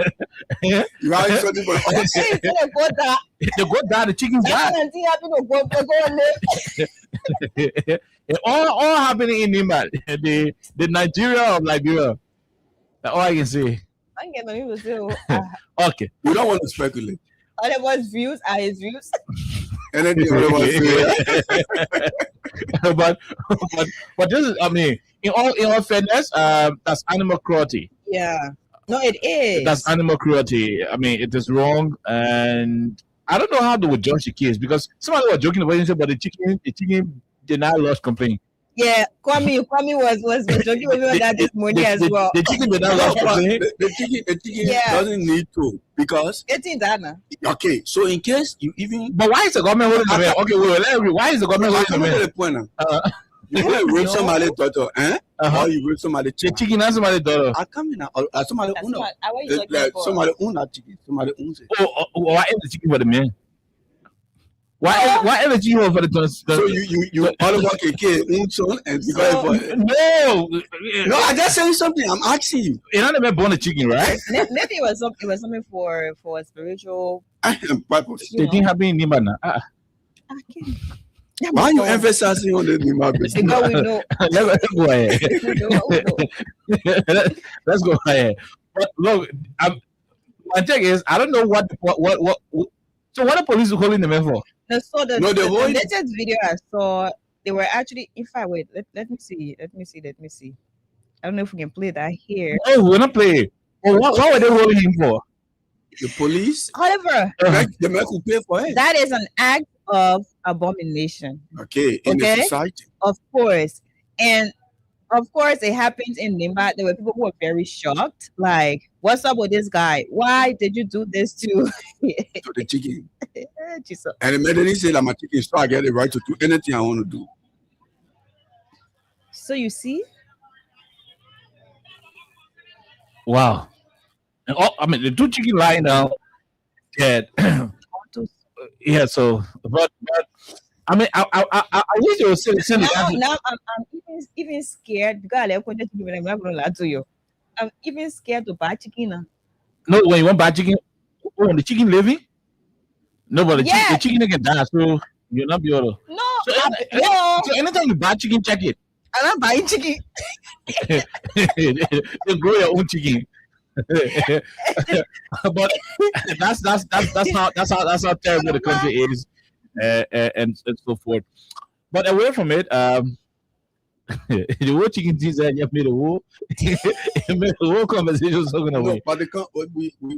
You have something for the goat died, the chickens died. It all happening in Nima, the Nigeria of Liberia. That's all I can say. Okay. We don't want to speculate. Otherwise, views are his views. And then the other but this is, I mean, in all fairness, that's animal cruelty. Yeah. No, it is. That's animal cruelty. I mean, it is wrong, and I don't know how they would judge the case because somebody was joking about it, but the chicken did not lodge complaint. Yeah, Kwame was joking with me that this morning as well. The chicken did not lodge complaint. The chicken doesn't need to because it's in Ghana. Okay, so in case you even. But why is the government holding the man? Okay, why is the government holding the man? You want to rape somebody's daughter, or you rape somebody's chicken. The chicken has somebody's daughter. I come in somebody somebody own that chicken. Somebody owns it. Why is the chicken for the man? Why is the chicken for the So you all about KK son and no, I just saying something. I'm asking you. You're not never born a chicken, right? Maybe it was something for a spiritual purpose. They didn't have any Nima now. Why are you emphasizing on the Nima business? Because we know. Let's go ahead. Let's go ahead. But look, my take is I don't know what. So what the police are calling the man for? No, so the latest video I saw, they were actually. In fact, wait. Let me see. I don't know if we can play that here. Oh, we're not playing. Well, what were they holding him for? The police. However, the man who pay for it. That is an act of abomination. Okay, in the society. Of course. And of course it happens in Nimba. There were people who were very shocked. Like, what's up with this guy? Why did you do this to the chicken? And immediately said, I'm a chicken, so I get the right to do anything I want to do. So you see? Wow. And I mean the 2 chicken lying down dead. Yeah, so but I mean I wish they would send now I'm even scared because I'm not gonna lie to you. I'm even scared to buy chicken now. No, when you want buy chicken, the chicken living? No, but the chicken can die, so you'll not be able to. No, so anytime you buy chicken, check it. I'm not buying chicken. You grow your own chicken. But that's how terrible the country is, and so forth. But away from it, the whole chicken teas that you made the whole conversation talking away. But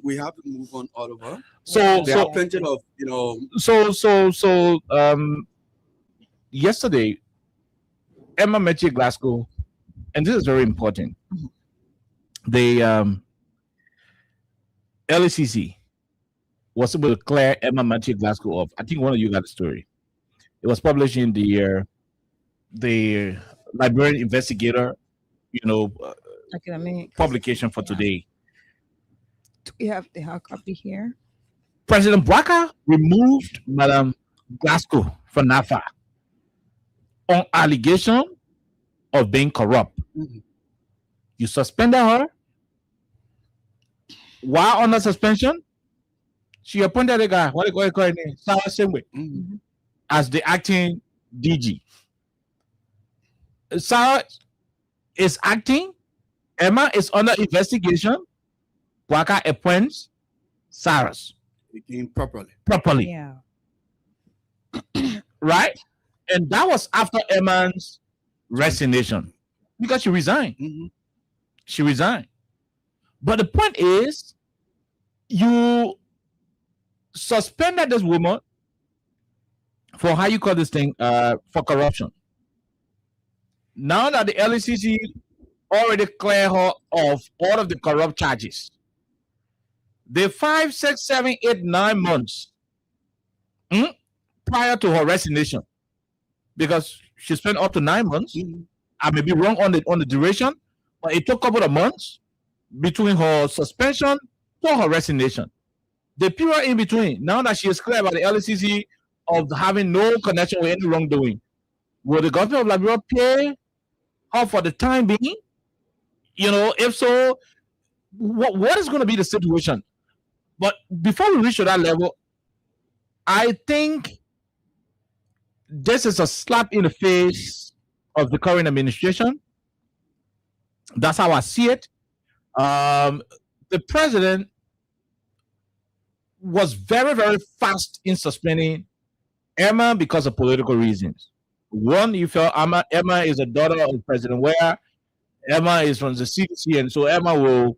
we have to move on, Oliver. So there are plenty of So yesterday, Emma met Glasco, and this is very important. The LACC was able to declare Emma Matthew Glasgow off. I think one of you got the story. It was published in the Liberian Investigator, publication for today. Do we have the hard copy here? President Bwaka removed Madam Glasgow from NAFA on allegation of being corrupt. Mm-hmm. You suspended her. While under suspension, she appointed a guy, what do you call his name? Sarah Semwe, as the acting DG. Sarah is acting. Emma is under investigation. Waka appoints Cyrus Again, properly. Yeah. Right? And that was after Emma's resignation because she resigned. Mhm. She resigned. But the point is, you suspended this woman for how you call this thing for corruption. Now that the LACC already cleared her of all of the corrupt charges, the 5, 6, 7, 8, 9 months prior to her resignation, because she spent up to 9 months. I may be wrong on the duration, but it took a couple of months between her suspension to her resignation. The period in between, now that she is clear by the LACC of having no connection with any wrongdoing, will the government of Liberia pay her for the time being? If so, what is going to be the situation? But before we reach to that level, I think this is a slap in the face of the current administration. That's how I see it. The president was very, very fast in suspending Emma because of political reasons. One, you felt Emma is a daughter of President Ware. Emma is from the CDC, and so Emma will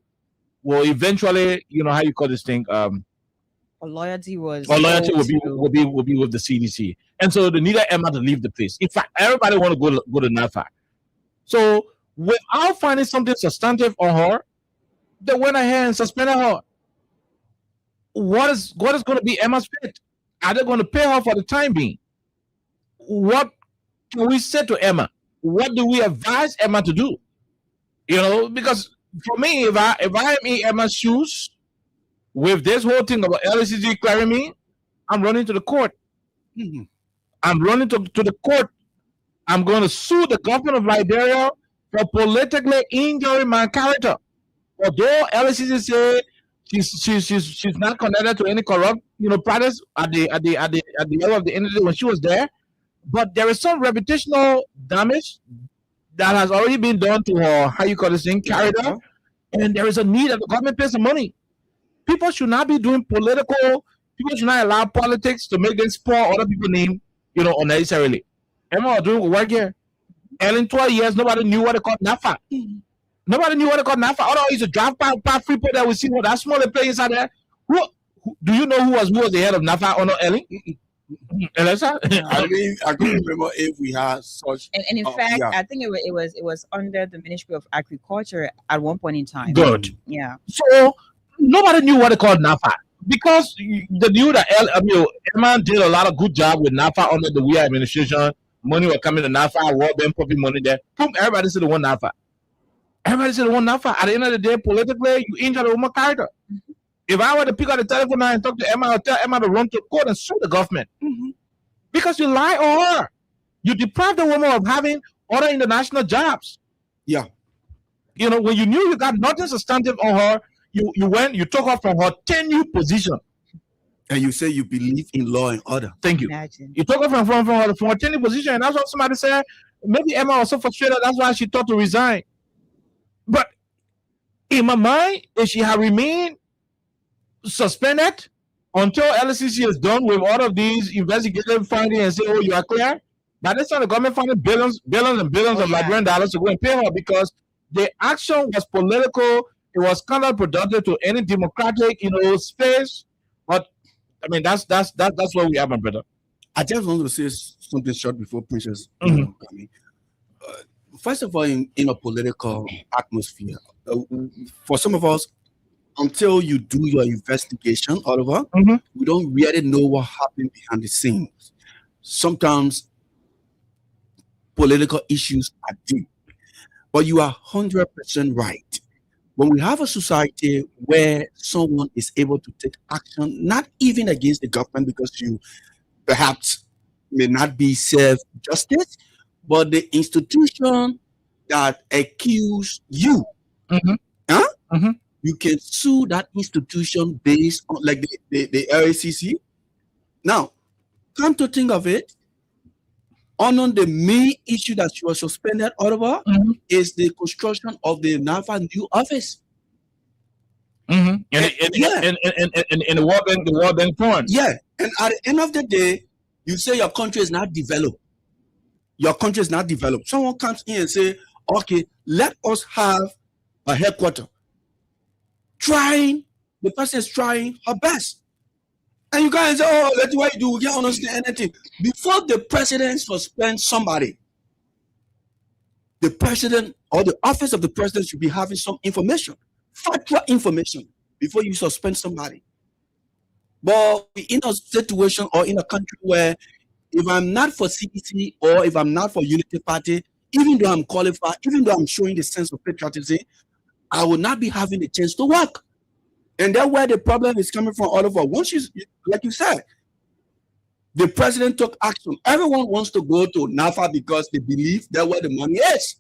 eventually, how you call this thing? Loyalty will be with the CDC, and so they needed Emma to leave the place. In fact, everybody want to go to NAFA. So without finding something substantive on her, they went ahead and suspended her. What is going to be Emma's fate? Are they going to pay her for the time being? What can we say to Emma? What do we advise Emma to do? Because for me, if I am in Emma's shoes with this whole thing about LACC clearing me, I'm running to the court. Mm-hmm. I'm running to the court. I'm going to sue the government of Liberia for politically injuring my character. Although LACC say she's not connected to any corrupt practice at the level of the entity when she was there, but there is some reputational damage that has already been done to her, how you call this thing, character, and there is a need that the government pays some money. People should not be doing people should not allow politics to make them spoil other people's name, unnecessarily. Emma was doing work here. And in 12 years, nobody knew what they called NAFA. Nobody knew what they called NAFA. Although I used to drive past people that we see what that smaller place inside there. Who do you know who was the head of NAFA or not, Ellie? Elisa? I can't remember if we had such. And in fact, I think it was under the Ministry of Agriculture at one point in time. Good. Yeah. So nobody knew what they called NAFA because they knew that Emma did a lot of good job with NAFA under the Weir administration. Money was coming to NAFA, World Bank pumping money there. Boom, everybody said the one NAFA. Everybody said the one NAFA. At the end of the day, politically, you injure the woman character. If I were to pick up the telephone now and talk to Emma, I'll tell Emma to run to court and sue the government. Because you lie on her. You deprive the woman of having other international jobs. Yeah. When you knew you got nothing substantive on her, you took her from her tenure position. And you say you believe in law and order. Thank you. Imagine. You took her from her tenure position, and that's what somebody said. Maybe Emma was so frustrated, that's why she thought to resign. But in my mind, if she had remained suspended until LACC is done with all of these investigative findings and say, oh, you are clear, by this time the government found billions and billions of Liberian dollars to go and pay her because the action was political. It was counterproductive to any democratic, space. But I mean, that's where we are, my brother. I just want to say something short before Princess. First of all, in a political atmosphere, for some of us, until you do your investigation, Oliver, we don't really know what happened behind the scenes. Sometimes political issues are deep, but you are 100% right. When we have a society where someone is able to take action, not even against the government because you perhaps may not be served justice, but the institution that accuse you, you can sue that institution based on like the LACC. Now, come to think of it, on the main issue that she was suspended over Mhm. is the construction of the NAFA new office. Mhm. Yeah. And the World Bank fund. Yeah, and at the end of the day, you say your country is not developed. Your country is not developed. Someone comes in and say, okay, let us have a headquarter. The person is trying her best. And you guys say, oh, that's what you do. We can't understand anything. Before the president suspends somebody, the president or the office of the president should be having some information, factual information, before you suspend somebody. But in a situation or in a country where if I'm not for CPC or if I'm not for Unity Party, even though I'm qualified, even though I'm showing the sense of patriotism, I will not be having the chance to work. And that's where the problem is coming from all over. Once you, like you said, the president took action. Everyone wants to go to NAFA because they believe that's where the money is.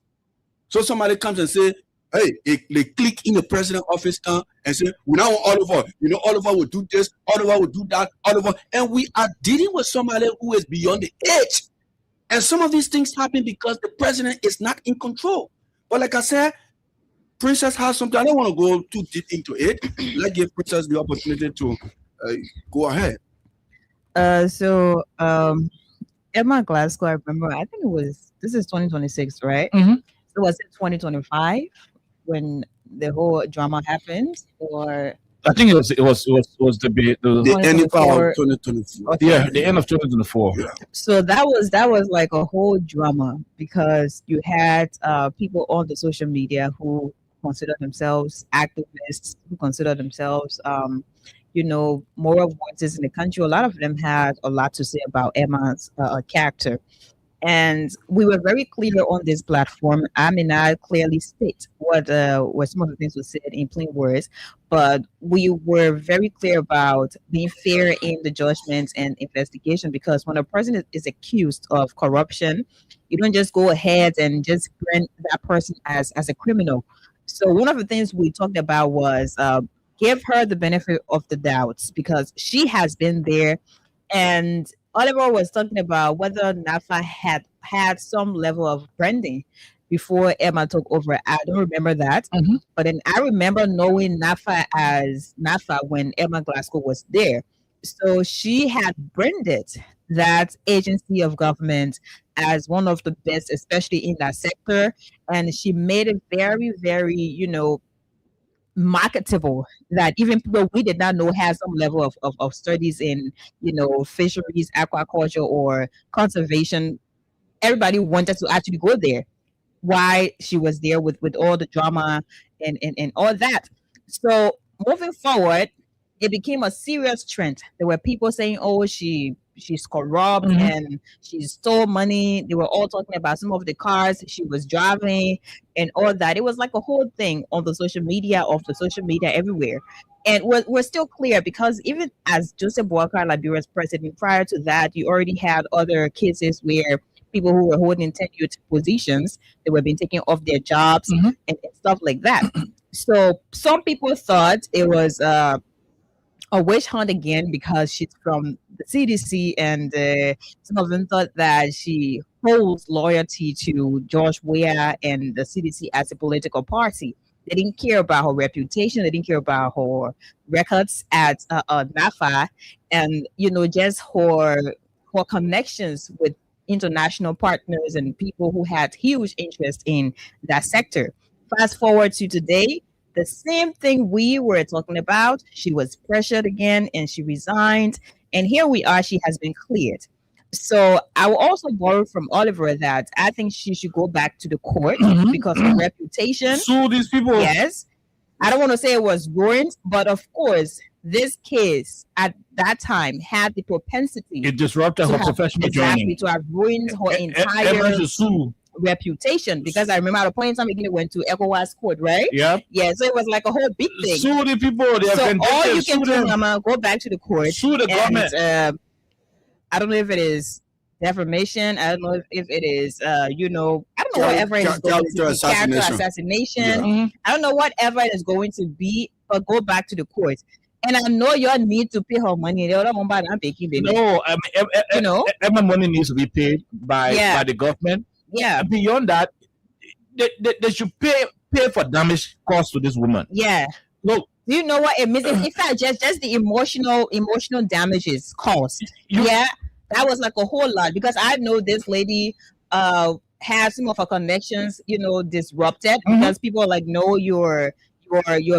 So somebody comes and say, hey, they click in the president office and say, we now want Oliver. You know, Oliver will do this, Oliver will do that, Oliver. And we are dealing with somebody who is beyond the age. And some of these things happen because the president is not in control. But like I said, Princess has something. I don't want to go too deep into it. Let's give Princess the opportunity to go ahead. So Emma Glasgow, I remember, I think this is 2026, right? Mhm. So was it 2025 when the whole drama happened, or I think it was The end of 2024? 2024. Okay. yeah, the end of 2024. So that was like a whole drama because you had people on the social media who consider themselves activists, who consider themselves moral voices in the country. A lot of them had a lot to say about Emma's character. And we were very clear on this platform. I may not clearly state what some of the things were said in plain words, but we were very clear about being fair in the judgment and investigation, because when a person is accused of corruption, you don't just go ahead and just brand that person as a criminal. So one of the things we talked about was give her the benefit of the doubts because she has been there. And Oliver was talking about whether NAFA had some level of branding before Emma took over. I don't remember that, Mhm. but then I remember knowing NAFA as NAFA when Emma Glasgow was there. So she had branded that agency of government as one of the best, especially in that sector, and she made it very, very, marketable that even people we did not know had some level of studies in fisheries, aquaculture, or conservation. Everybody wanted to actually go there. Why she was there with all the drama and all that. So moving forward, it became a serious trend. There were people saying, oh, she's corrupt Mhm. and she stole money. They were all talking about some of the cars she was driving and all that. It was like a whole thing on the social media, everywhere. And we're still clear because even as Joseph Walker, Liberia's president, prior to that, you already had other cases where people who were holding tenured positions, they were being taken off their jobs Mhm. and stuff like that. So some people thought it was a witch hunt again because she's from the CDC, and some of them thought that she holds loyalty to George Weah and the CDC as a political party. They didn't care about her reputation. They didn't care about her records at NAFA, and just her connections with international partners and people who had huge interest in that sector. Fast forward to today, the same thing we were talking about. She was pressured again and she resigned. And here we are, she has been cleared. So I will also borrow from Oliver that I think she should go back to the court Mhm. because her reputation, Sue these people. yes, I don't want to say it was ruined, but of course, this case at that time had the propensity It disrupted to her have, professional exactly, journey. to have ruined her Emma entire should sue. reputation, because I remember at a point in time again it went to ECOWAS court, right? Yep. Yeah, so it was like a whole big thing. Sue the people. They have So been all you sue can do, them. Mama, go back to the court. Sue the government. And I don't know if it is defamation. I don't know if it is, I don't know whatever it is going to be. Character assassination. Mhm. I don't know whatever it is going to be, but go back to the court. And I know your need to pay her money. The other one, but I'm taking the No, you know? every money needs to be paid by the government. Yeah. Beyond that, they should pay for damage caused to this woman. Yeah. No. Do you know what it means? In fact, just the emotional damages caused. That was like a whole lot, because I know this lady has some of her connections, disrupted, because people are like, no, you're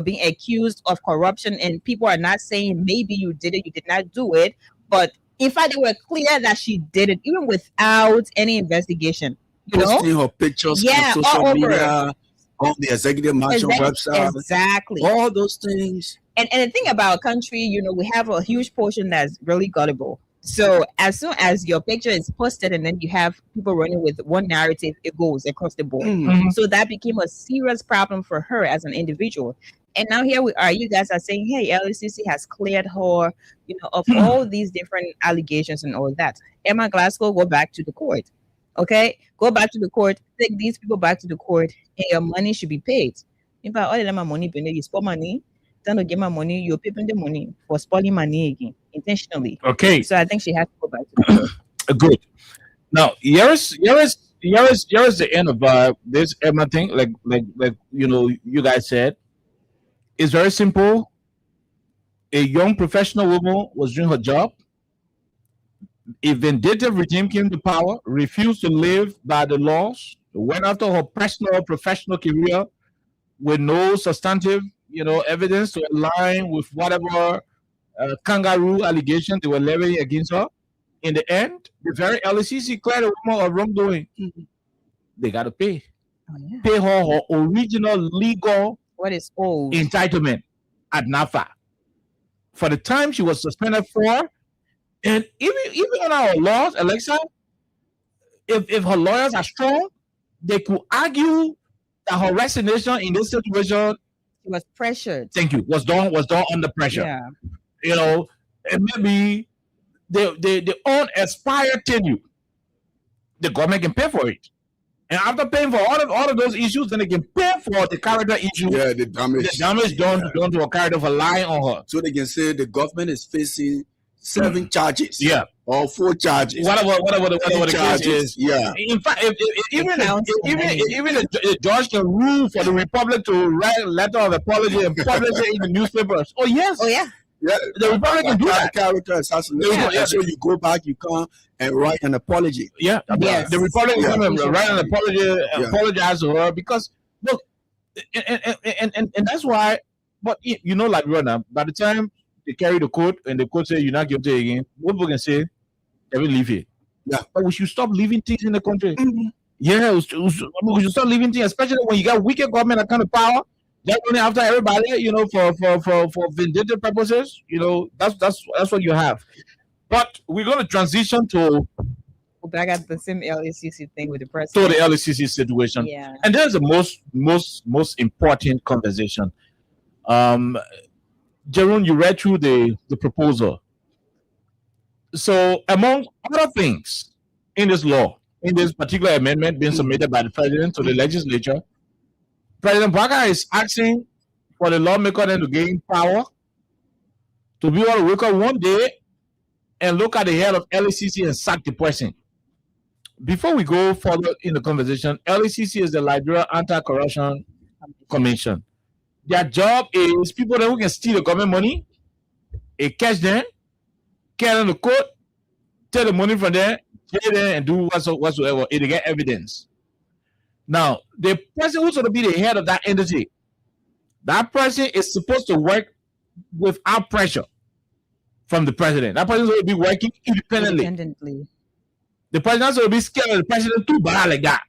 being accused of corruption, and people are not saying maybe you did it, you did not do it, but in fact they were clear that she did it, even without any investigation. Posting her pictures on social media, on the executive mansion website, exactly, all those things. And the thing about our country, we have a huge portion that's really gullible. So as soon as your picture is posted and then you have people running with one narrative, it goes across the board. So that became a serious problem for her as an individual. And now here we are. You guys are saying, hey, LACC has cleared her, of all these different allegations and all that. Emma Glasco, go back to the court. Okay? Go back to the court. Take these people back to the court, and your money should be paid. In fact, all of them are money, you spend money. Don't give my money, you're paying the money for spoiling money again intentionally. Okay. So I think she has to go back to the court. Good. Now, here is the end of this Emma thing. Like you guys said, it's very simple. A young professional woman was doing her job. A vindictive regime came to power, refused to live by the laws, went after her personal professional career with no substantive evidence to align with whatever kangaroo allegation they were levying against her. In the end, the very LACC cleared a woman of wrongdoing. They got to pay. Pay her original legal entitlement at NAFA for the time she was suspended for. And even on our laws, Alexa, if her lawyers are strong, they could argue that her resignation in this situation was pressured. Thank you. Was done under pressure. Yeah. And maybe they own expired tenure. The government can pay for it. And after paying for all of those issues, then they can pay for the character issue. Yeah, the damage done to a character for lying on her. So they can say the government is facing 7 charges. Yeah. Or 4 charges. Whatever the case is. Yeah. In fact, even the judge can rule for the Republic to write a letter of apology and publish it in the newspapers. Oh yes. Oh yeah. Yeah, the Republic can do that. Character assassination. Yeah. So you go back, you come and write an apology. Yeah. Yes. The Republic is going to write an apology, apologize to her, because look, and that's why. But like Rona, by the time they carry the court and the court say you're not guilty again, what people can say, they will leave here. Yeah. But we should stop leaving things in the country. Yeah, we should stop leaving things, especially when you got wicked government that kind of power. They're running after everybody, for vindictive purposes. That's what you have. But we're going to transition to go back at the same LACC thing with the president. To the LACC situation. Yeah. And there's the most important conversation. Jerome, you read through the proposal. So among other things in this law, in this particular amendment being submitted by the president to the legislature, President Baga is asking for the lawmaker then to gain power to be able to wake up one day and look at the head of LACC and sack the person. Before we go further in the conversation, LACC is the Liberia Anti-Corruption Commission. Their job is people that who can steal the government money, catch them, carry them to court, take the money from them, pay them, and do whatsoever if they get evidence. Now, the person who's going to be the head of that entity, that person is supposed to work without pressure from the president. That person is going to be working independently. The president is going to be scared of the president too bad like that.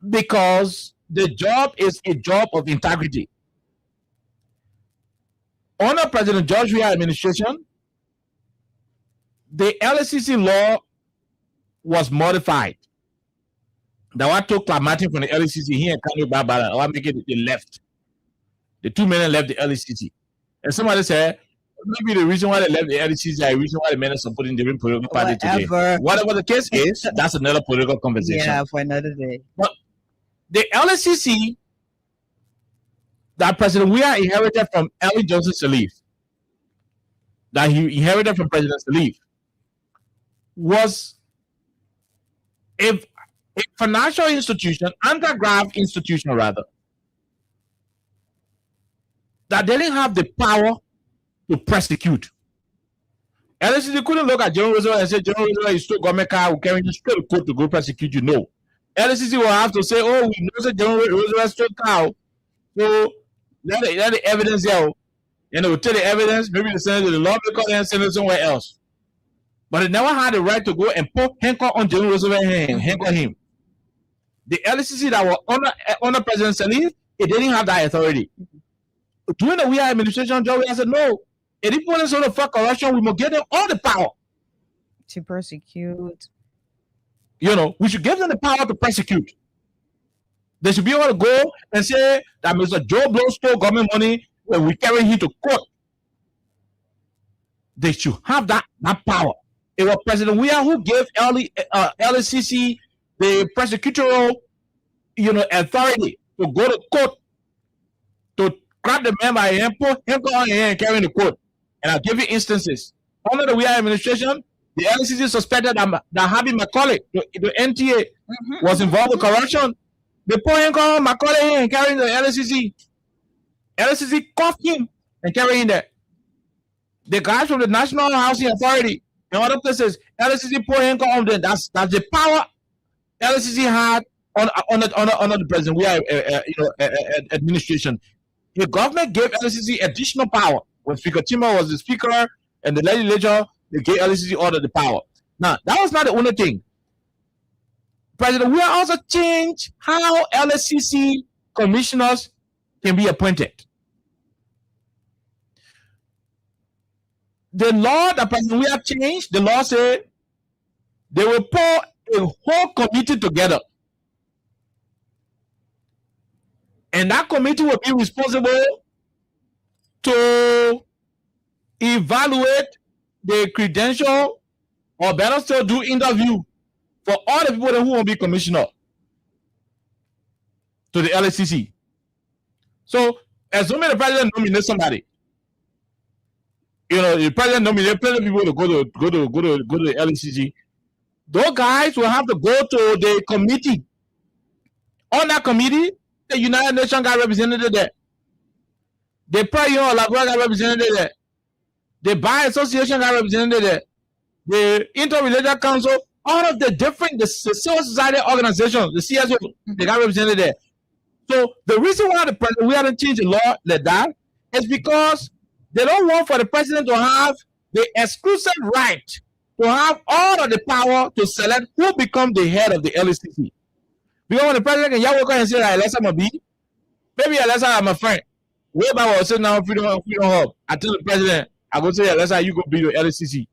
Because the job is a job of integrity. Under President George Weah administration, the LACC law was modified. That what took Martin from the LACC here and Kanye Barbara, or make it the left. The 2 men left the LACC. And somebody said, maybe the reason why they left the LACC is the reason why the men are supporting the different political party today. Whatever the case is, that's another political conversation. Yeah, for another day. But the LACC that President Weah inherited from Ellie Johnson Sirleaf, that he inherited from President Sirleaf, was a financial institution, underground institution rather, that didn't have the power to prosecute. LACC couldn't look at General Roosevelt and say, General Roosevelt, you stole government car, we carry you straight to court to go prosecute you. No. LACC will have to say, oh, we know that General Roosevelt stole cow, so let the evidence go. And they will take the evidence, maybe they send it to the lawmaker and send it somewhere else. But it never had the right to go and put handcuff on General Roosevelt and handcuff him. The LACC that was under President Sirleaf, it didn't have that authority. During the Weah administration, John Weah said, no, if people want to sort of fuck corruption, we must give them all the power to prosecute. You know, we should give them the power to prosecute. They should be able to go and say that Mr. Joe Blow stole government money and we carry him to court. They should have that power. It was President Weah who gave LACC the prosecutorial, authority to go to court, to grab the man by hand, put him on here and carry him to court. And I'll give you instances. Under the Weah administration, the LACC suspected that Harvey Macaulay, the NTA, was involved with corruption. They put him on Macaulay here and carry him to the LACC. LACC cuffed him and carry him there. The guys from the National Housing Authority and other places, LACC put him on them. That's the power LACC had on the President Weah administration. The government gave LACC additional power. When Speaker Timmer was the speaker and the legislature, they gave LACC all of the power. Now, that was not the only thing. President Weah also changed how LACC commissioners can be appointed. The law that President Weah changed, the law said they will put a whole committee together. And that committee will be responsible to evaluate the credential, or better still, do interview for all the people who will be commissioner to the LACC. So, assuming the president nominates somebody, the president nominates plenty of people to go to the LACC. Those guys will have to go to the committee. On that committee, the United Nations got represented there. The Prayer Labor got represented there. The Bar Association got represented there. The Interreligious Council, all of the different civil society organizations, the CSO, they got represented there. So the reason why the president, we haven't changed the law like that is because they don't want for the president to have the exclusive right to have all of the power to select who become the head of the LACC. Because when the president can work and say, unless I'm a B, maybe unless I'm a friend. Way back was saying now freedom hub. I tell the president, I go say, unless you go be the LACC.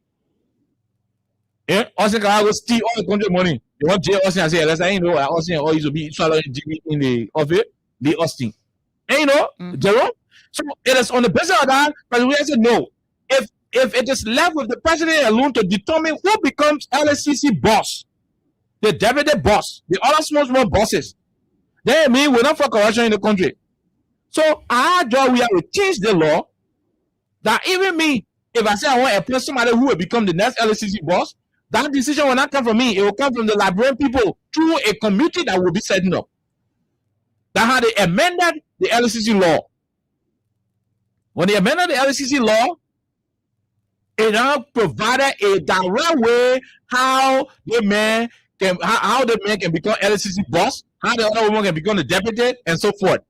Yeah, Austin can go steal all the country money. You want Jay Austin and say, unless I ain't know Austin or used to be swallowing in the office, the Austin. And Jerome. So it is on the basis of that, but we said no. If it is left with the president alone to determine who becomes LACC boss, the deputy boss, the other small bosses, then mean we're not for corruption in the country. So our job, we have to change the law that even me, if I say I want to appoint somebody who will become the next LACC boss, that decision will not come from me. It will come from the Liberian people through a committee that will be setting up. That how they amended the LACC law. When they amended the LACC law, it now provided a direct way how the man can become LACC boss, how the other woman can become the deputy, and so forth.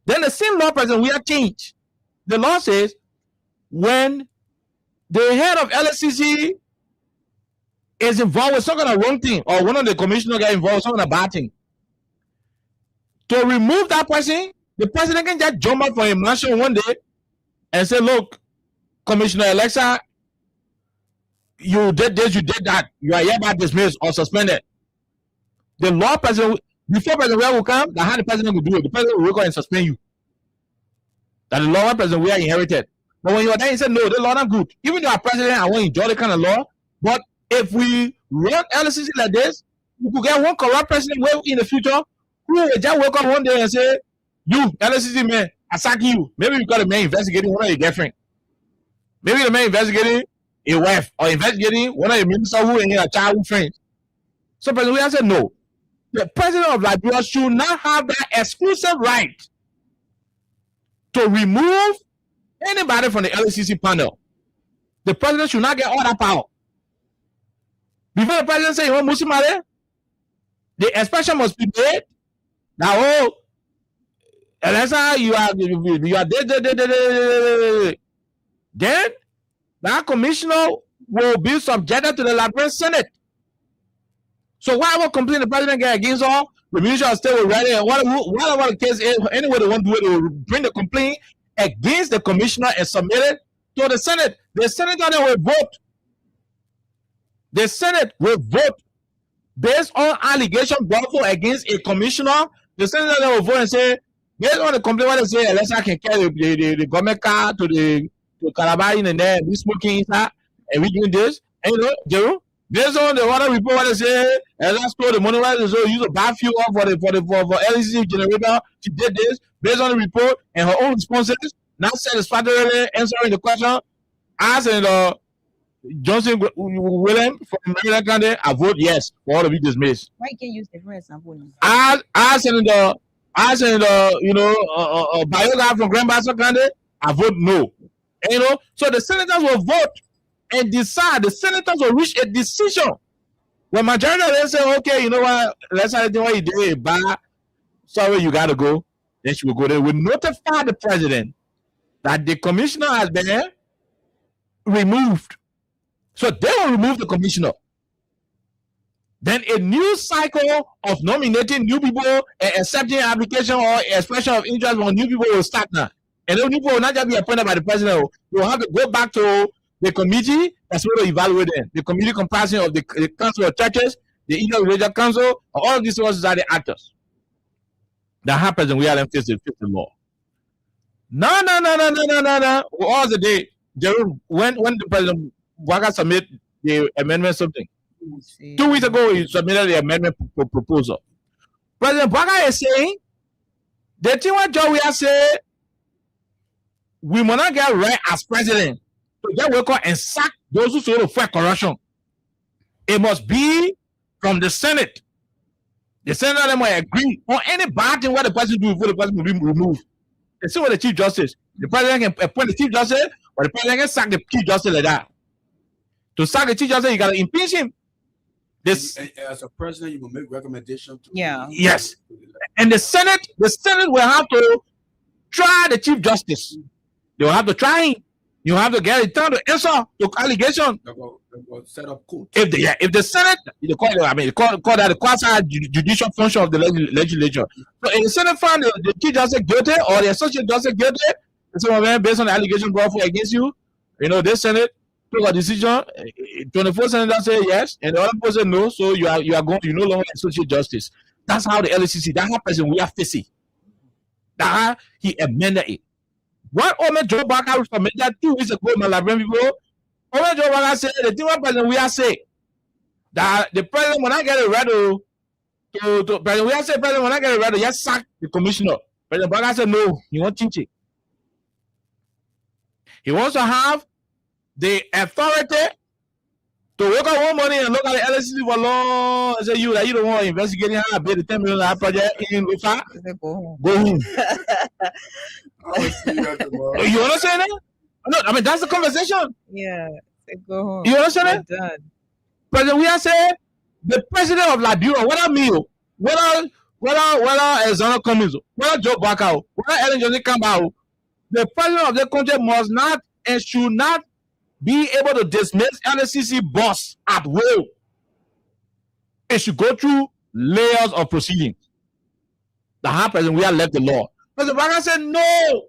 Then the same law, President Weah changed. The law says when the head of LACC is involved with some kind of wrong thing, or one of the commissioners get involved with some kind of bad thing, to remove that person, the president can just jump up from a mansion one day and say, look, Commissioner Alexa, you did this, you did that, you are hereby dismissed or suspended. The law president, before President Weah will come, how the president will do it. The president will go and suspend you. That the law President Weah inherited. But when you are there, he said, no, the law not good. Even though our president, I won't enjoy the kind of law, but if we run LACC like this, we could get one corrupt president in the future who will just wake up one day and say, you, LACC man, attack you. Maybe because the man investigating one of your girlfriend. Maybe the man investigating a wife or investigating one of your minister who and your childhood friends. So President Williams said no. The president of Liberia should not have that exclusive right to remove anybody from the LACC panel. The president should not get all that power. Before the president say you want Muslim marriage, the expression must be made. Now, oh, unless you are dead. Then that commissioner will be subjected to the Liberian Senate. So whatever complaint the president get against all, the Ministry of State will write it, and whatever the case is, anyway they want to do it, they will bring the complaint against the commissioner and submit it to the Senate. The Senate will vote. The Senate will vote based on allegation brought forth against a commissioner. The Senate will vote and say, based on the complaint, what they say, LACC can carry the government car to Calabar in there, we smoking inside, and we doing this. And you know, Jeru, based on the water report, what they say, LACC stole the money, what they say, use a biofuel for LACC generator. She did this based on the report and her own responses, not satisfactorily answering the question. As in Johnson William from Maryland County, I vote yes for all to be dismissed. Why can't you use the first example? As in Bioga from Grand Bassa County, I vote no. And, you know, so the senators will vote and decide. The senators will reach a decision. When majority of them say, okay, you know what, let's say what you did, but sorry, you gotta go. Then she will go there. We notify the president that the commissioner has been removed. So they will remove the commissioner. Then a new cycle of nominating new people and accepting application or expression of interest from new people will start now. And those people will not just be appointed by the president. You will have to go back to the committee that's going to evaluate them. The committee comprising of the Council of Churches, the Interreligious Council, all of these sources are the actors. That happens and we are them face the law. No. All the day, when the president Waka submit the amendment something. 2 weeks ago, he submitted the amendment proposal. President Waka is saying, the thing what Joe we are saying, we must not get right as president to get work and sack those who say to fight corruption. It must be from the Senate. The Senate them will agree on any bad thing what the president do before the president will be removed. They say with the Chief Justice. The president can appoint the Chief Justice, or the president can sack the Chief Justice like that. To sack the Chief Justice, you gotta impeach him. This as a president, you will make recommendation to yes. And the Senate will have to try the Chief Justice. They will have to try him. You have to get it done to answer to allegation. They will set up court. If the Senate, they call that the quasi-judicial function of the legislature. So if the Senate found the Chief Justice guilty or the Associate Justice guilty, based on the allegation brought forth against you, you know, this Senate took a decision. 24 senators say yes, and the other person say no. So you are going. You no longer Associate Justice. That's how the LACC. That happens, and we are facing. That he amended it. What Omer Joe Barker submitted 2 weeks ago, my Liberian people. Omer Joe Barker said the thing what President we are saying that the president when I get it ready to President we are saying president when I get it ready, just sack the commissioner. President Barker said no, he won't change it. He wants to have the authority to work out one money and look at the LACC for long and say you don't want to investigate how I paid the $10 million project in Lufa. Go home. You understand that? No, I mean that's the conversation. Yeah, go home. You understand that? President, we are saying the president of Liberia, whether me, whether Alexander Cummings, whether Joe Barker, whether Ellen Johnson Campbell, the president of the country must not and should not be able to dismiss LACC boss at will. It should go through layers of proceedings. The hard president, we have left the law. President Barker said, no.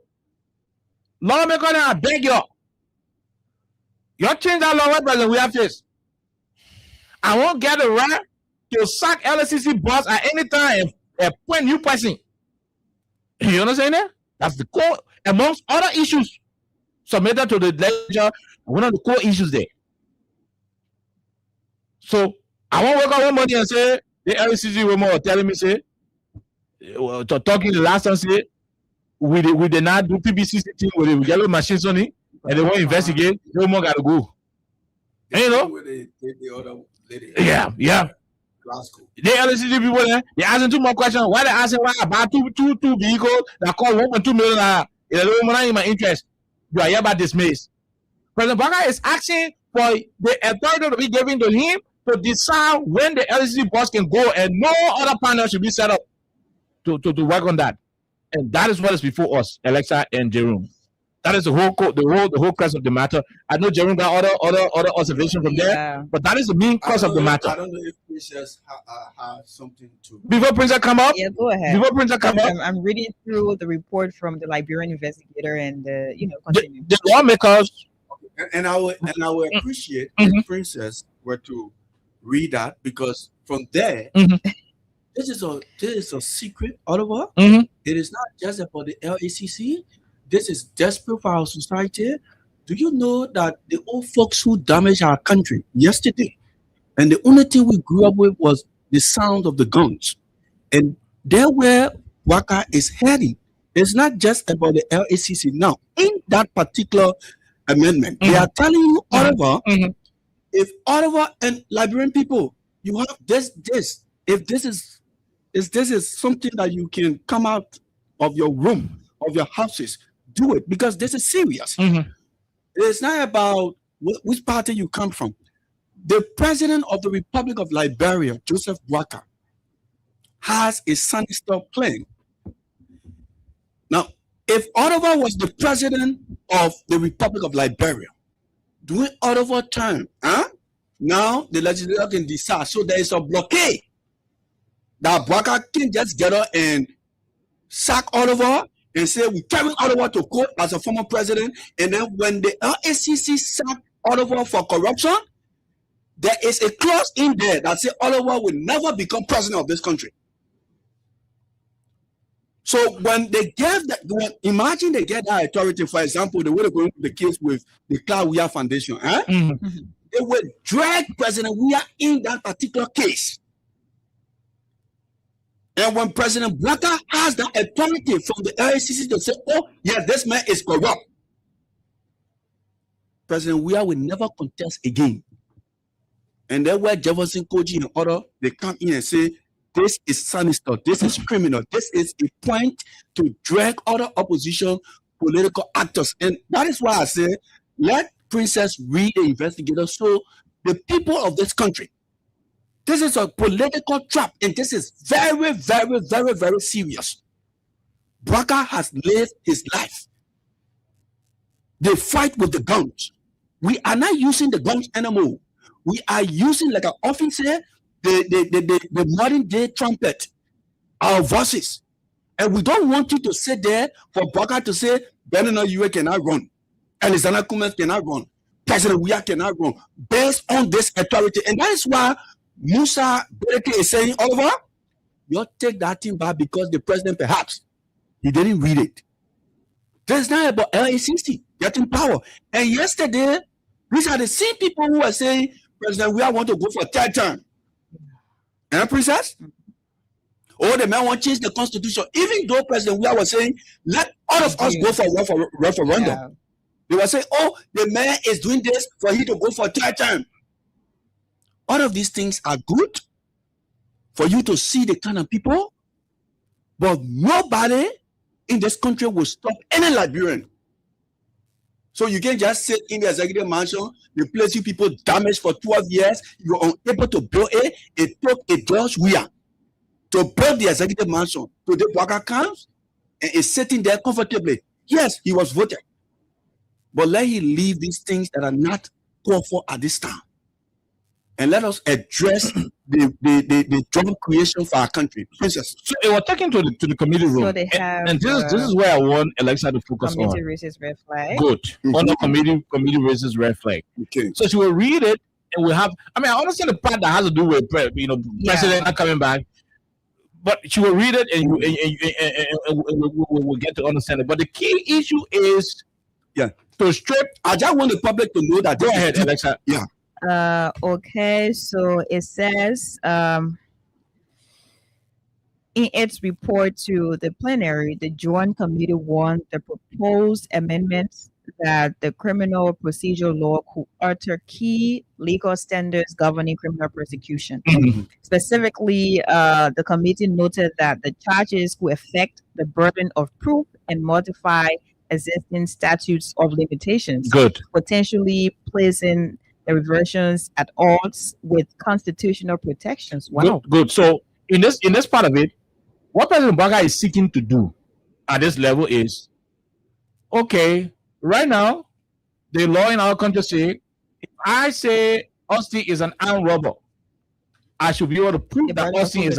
Lawmaker, I beg you. You change that law, what president we have faced. I won't get the right to sack LACC boss at any time and appoint new person. You understand that? That's the core, amongst other issues submitted to the legislature, one of the core issues there. So I won't work out one money and say the LACC women are telling me say talking the last time say we did not do PBCC thing with the yellow machines on it, and they want to investigate. No more gotta go. And you know, the other lady. yeah. Glasco. The LACC people there, they asking 2 more questions. Why they asking why about two vehicles that cost 1.2 million? In my interest, you are hereby dismissed. President Baga is asking for the authority to be given to him to decide when the LACC boss can go, and no other panel should be set up to work on that. And that is what is before us, Alexa and Jerome. That is the whole crux of the matter. I know Jerome got other observation from there, but that is the main crux of the matter. I don't know if Princess has something to. Before Princess come up, Yeah, go ahead. Before Princess come up, I'm reading through the report from the Liberian investigator, and continue. the lawmakers. And I would appreciate if Princess were to read that, because from there, this is a secret, Oliver. It is not just about the LACC. This is desperate for our society. Do you know that the old folks who damaged our country yesterday, and the only thing we grew up with was the sound of the guns, and there where Waka is heading, it's not just about the LACC. Now, in that particular amendment, they are telling you, Oliver, if Oliver and Liberian people, you have this, if this is something that you can come out of your room, of your houses, do it, because this is serious. It's not about which party you come from. The president of the Republic of Liberia, Joseph Waka, has a sinister plan. Now, if Oliver was the president of the Republic of Liberia, during Oliver time, now the legislature can decide. So there is a blockade that Waka can just get up and sack Oliver and say we carry Oliver to court as a former president, and then when the LACC sack Oliver for corruption, there is a clause in there that says Oliver will never become president of this country. So when they gave that, imagine they get that authority, for example, the way they're going to the case with the Cloud Weir Foundation, they will drag President Weir in that particular case. And when President Blatter has that authority from the LACC to say, oh, yes, this man is corrupt, President Weir will never contest again. And then where Jefferson Koji and other, they come in and say, this is sinister, this is criminal, this is a point to drag other opposition political actors. And that is why I say, let Princess read the investigator, so the people of this country, this is a political trap, and this is very, very, very, very serious. Braga has lived his life. They fight with the guns. We are not using the guns anymore. We are using, like I often say, the modern day trumpet, our voices. And we don't want you to sit there for Braga to say, Benino Yue cannot run, Alexander Kumas cannot run, President Weir cannot run, based on this authority. And that is why Musa Bereke is saying, Oliver, you take that thing back, because the president, perhaps, he didn't read it. This is not about LACC getting power. And yesterday, these are the same people who are saying, President, we want to go for third term. And Princess? Or the man want to change the constitution. Even though President Weir was saying, let all of us go for referendum. Yeah. They were saying, oh, the man is doing this for him to go for third term. All of these things are good for you to see the kind of people, but nobody in this country will stop any Liberian. So you can just sit in the executive mansion, the place you people damaged for 12 years, you're unable to build it. It took a George Weir to build the executive mansion. Today, Waka comes and is sitting there comfortably. Yes, he was voted. But let him leave these things that are not called for at this time. And let us address the job creation for our country. Princess. So it was taken to the committee room. So they have, and this is where I want Alexa to focus on. Committee raises red flag. Good. On the committee raises red flag. Okay. So she will read it, and we'll have, I understand the part that has to do with president not coming back. But she will read it, and we'll get to understand it. But the key issue is to strip. I just want the public to know that. Go ahead, Alexa. Yeah. Okay, so it says In its report to the plenary, the Joint Committee warned the proposed amendments that the criminal procedure law could alter key legal standards governing criminal prosecution. Specifically, the committee noted that the charges could affect the burden of proof and modify existing statutes of limitations, Good. potentially placing the reversions at odds with constitutional protections. Wow. Good. So in this part of it, what President Baga is seeking to do at this level is, okay, right now, the law in our country say, if I say Austin is an armed robber, I should be able to prove that Austin is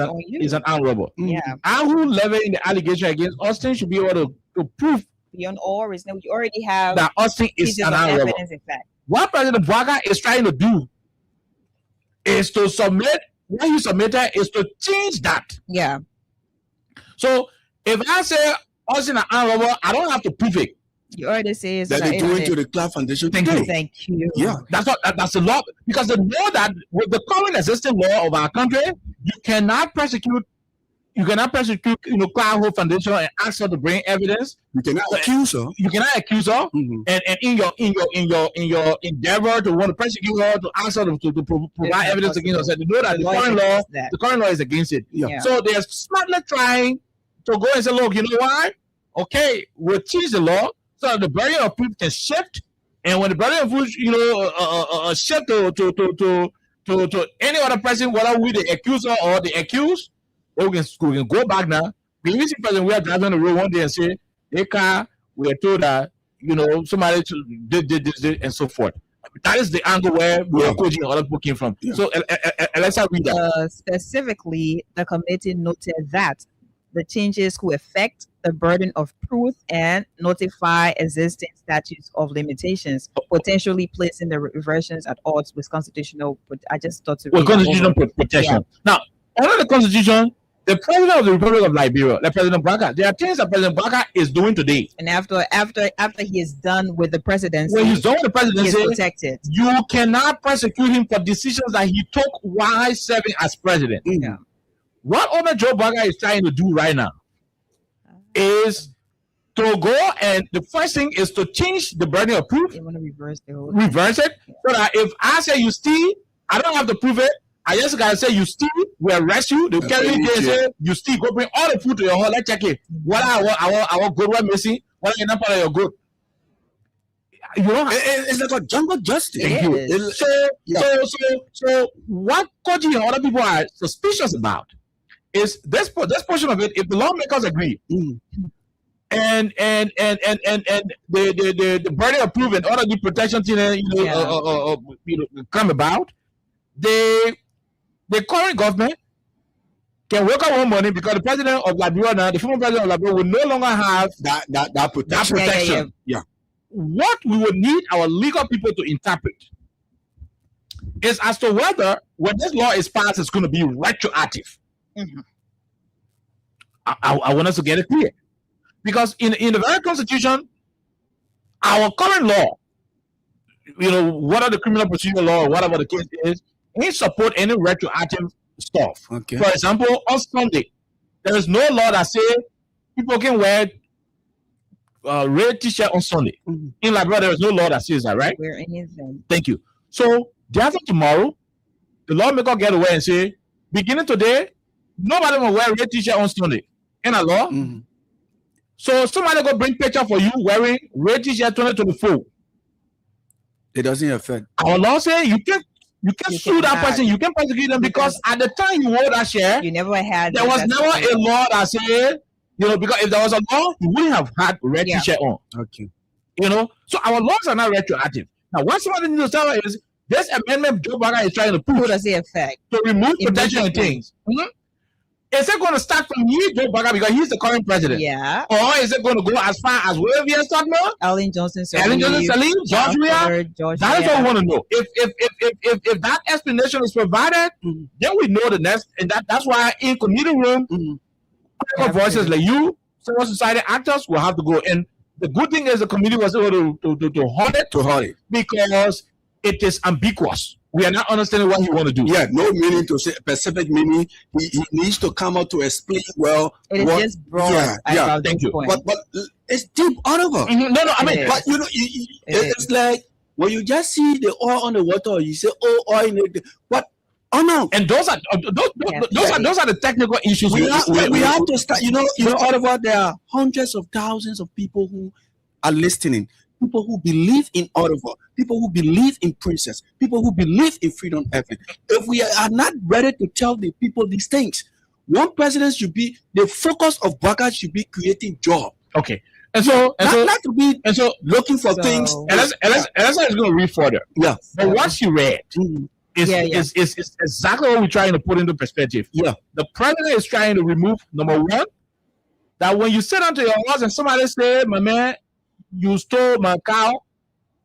an armed robber. Yeah. I who leveling the allegation against Austin should be able to prove Beyond all reason, you already have that Austin is pieces an of armed robber. evidence, in fact. What President Baga is trying to do is to submit, what he submitted is to change that. Yeah. So if I say Austin an armed robber, I don't have to prove it. You already say it's That an they go into evidence. the Clark Foundation Thank today. you. Thank you. Yeah. That's the law, because they know that with the current existing law of our country, you cannot prosecute, Clark Foundation and ask her to bring evidence. You cannot accuse her. You cannot accuse her, and in your endeavor to want to prosecute her, to ask her to provide evidence against her, they know that the current law is against it. Yeah. So they're smartly trying to go and say, look, you know why? Okay, we'll change the law so that the burden of proof can shift, and when the burden of proof, shift to any other person, whether we the accuser or the accused, we can go back now. We see President, we are driving on the road one day and say, hey, car, we are told that somebody did this, and so forth. That is the angle where we are coaching other people came from. Yeah. So let's read that. Specifically, the committee noted that the changes could affect the burden of proof and notify existing statutes of limitations, potentially placing the reversions at odds with constitutional. I just thought to constitutional protection. Yeah. Now, under the Constitution, the President of the Republic of Liberia, the President Baga, there are things that President Baga is doing today. And after he is done with the presidency, when he's done with the he is presidency, protected. you cannot prosecute him for decisions that he took while serving as president. Yeah. What Owner Joe Baga is trying to do right now is to go, and the first thing is to change the burden of proof, They want to reverse the whole. reverse it, so that if I say you steal, I don't have to prove it. I just gotta say you steal, we arrest you. They'll carry you there and say you steal. Go bring all the food to your home. Let's check it. What I want good, what missing, what you're not part of your good. You know, It's like a jungle justice. thank you. Yes. So what Koji and other people are suspicious about is this portion of it. If the lawmakers agree, and the burden of proof and all of the protection come about, the current government can wake up one morning because the president of Liberia now, the former president of Liberia, will no longer have That protection. Yeah. What we would need our legal people to interpret is as to whether when this law is passed, it's going to be retroactive. Mhm. I want us to get it clear, because in the very Constitution, our current law, whether the criminal procedure law or whatever the case is, ain't support any retroactive stuff. Okay. For example, on Sunday, there is no law that says people can wear red t-shirt on Sunday. Mhm. In Liberia, there is no law that says that, right? Where anything. Thank you. So, after tomorrow, the lawmaker get away and say, beginning today, nobody will wear red t-shirt on Sunday. In a law. Mhm. So, somebody go bring picture for you wearing red t-shirt 2024. It doesn't affect. Our law say you can sue that cannot. person, you can prosecute them, because at the time you wore that shirt, You never had. there was never a law that said, because if there was a law, you wouldn't have had red Yeah. t-shirt on. Okay. So our laws are not retroactive. Now, what somebody needs to tell is this amendment Joe Baga is trying to Who push does it affect? to remove protection and Immediately. things. Is it going to start from you, Joe Baga, because he's the current president? Yeah. Or is it going to go as far as wherever you're talking about? Ellen Johnson, Ellen Johnson, Salim, George Weah? That is what we want to know. If that explanation is provided, Mhm. then we know the next, and that's why in community room, Mhm. voices like you, civil society actors will have to go. And the good thing is the community was able to hold it To hold it. because it is ambiguous. We are not understanding what he want to do. Yeah, no meaning to say specific meaning. He needs to come out to explain well. It is just broad. Yeah. Thank you. But it's deep, Oliver. No, I mean, but you know, it's like when you just see the oil on the water, you say, "Oh, oil in it." But no. And those are the technical issues. We have to start. You know, Oliver. There are hundreds of thousands of people who are listening. People who believe in Oliver, people who believe in Princess, people who believe in freedom effort. If we are not ready to tell the people these things, one president should be the focus of Baka should be creating jobs. Okay, not to be looking for things. Unless is going to read further. Yeah, but what she read is exactly what we're trying to put into perspective. Yeah, the president is trying to remove number one, that when you sit onto your house and somebody say, "My man, you stole my cow,"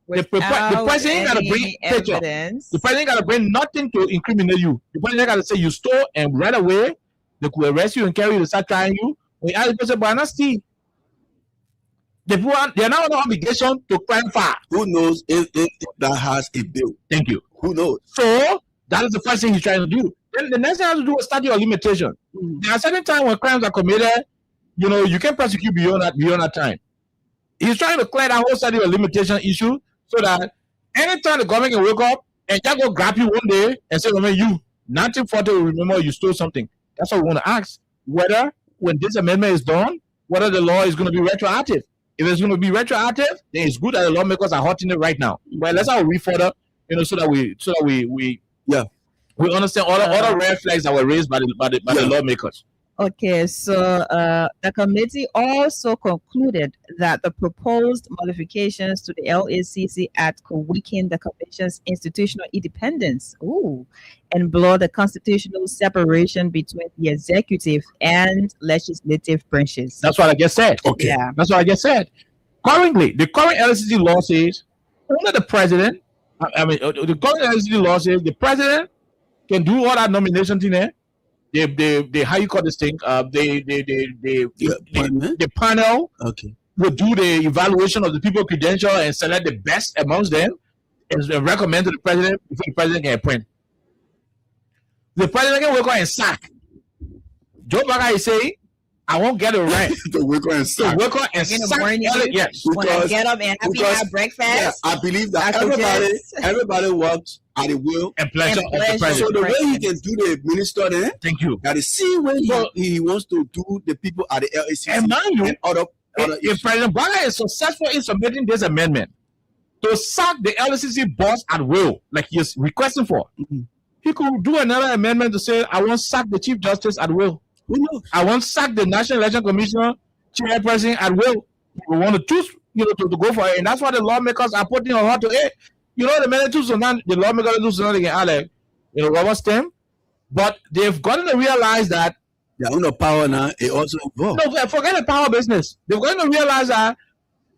the president got to bring evidence. The president got to bring nothing to incriminate you. The president got to say you stole, and right away they could arrest you and carry you to start trying you. When you ask the person, "But not see," they are now under obligation to crime file. Who knows if that has a bill? Thank you. Who knows? So that is the first thing he's trying to do. Then the next thing he has to do is statute of limitation. There are certain times when crimes are committed, you can prosecute beyond that time. He's trying to clear that whole statute of limitation issue so that anytime the government can wake up and just go grab you one day and say, "Man, you 1940 will remember you stole something." That's what we want to ask. Whether when this amendment is done, whether the law is going to be retroactive. If it's going to be retroactive, then it's good that the lawmakers are hurting it right now. But let's read further, so that we understand all the red flags that were raised by the lawmakers. Okay, so the committee also concluded that the proposed modifications to the LACC Act could weaken the Commission's institutional independence and blur the constitutional separation between the executive and legislative branches. That's what I just said. Okay. Yeah. That's what I just said. Currently, the current LACC law says only the president, the current LACC law says the president can do all that nomination thing there. They how you call this thing? The panel will do the evaluation of the people credential and select the best amongst them and recommend to the president before the president can appoint. The president can work on and sack. Joe Biden is saying, "I won't get it right." To work on and sack. Yes. When I get up and have breakfast. Yeah, I believe that everybody works at the will and pleasure of the president. So the way he can do the minister there, thank you. That is see when he wants to do the people at the LACC and mind you, if President Biden is successful in submitting this amendment to sack the LACC boss at will, like he is requesting for, he could do another amendment to say, "I want to sack the Chief Justice at will. I want to sack the National Election Commissioner chairperson at will." We want to choose, to go for it, and that's why the lawmakers are putting on her to it. The minute the lawmakers do something, they can rubber stamp, but they've gotten to realize that their own power now is also involved. No, forget the power business. They've gotten to realize that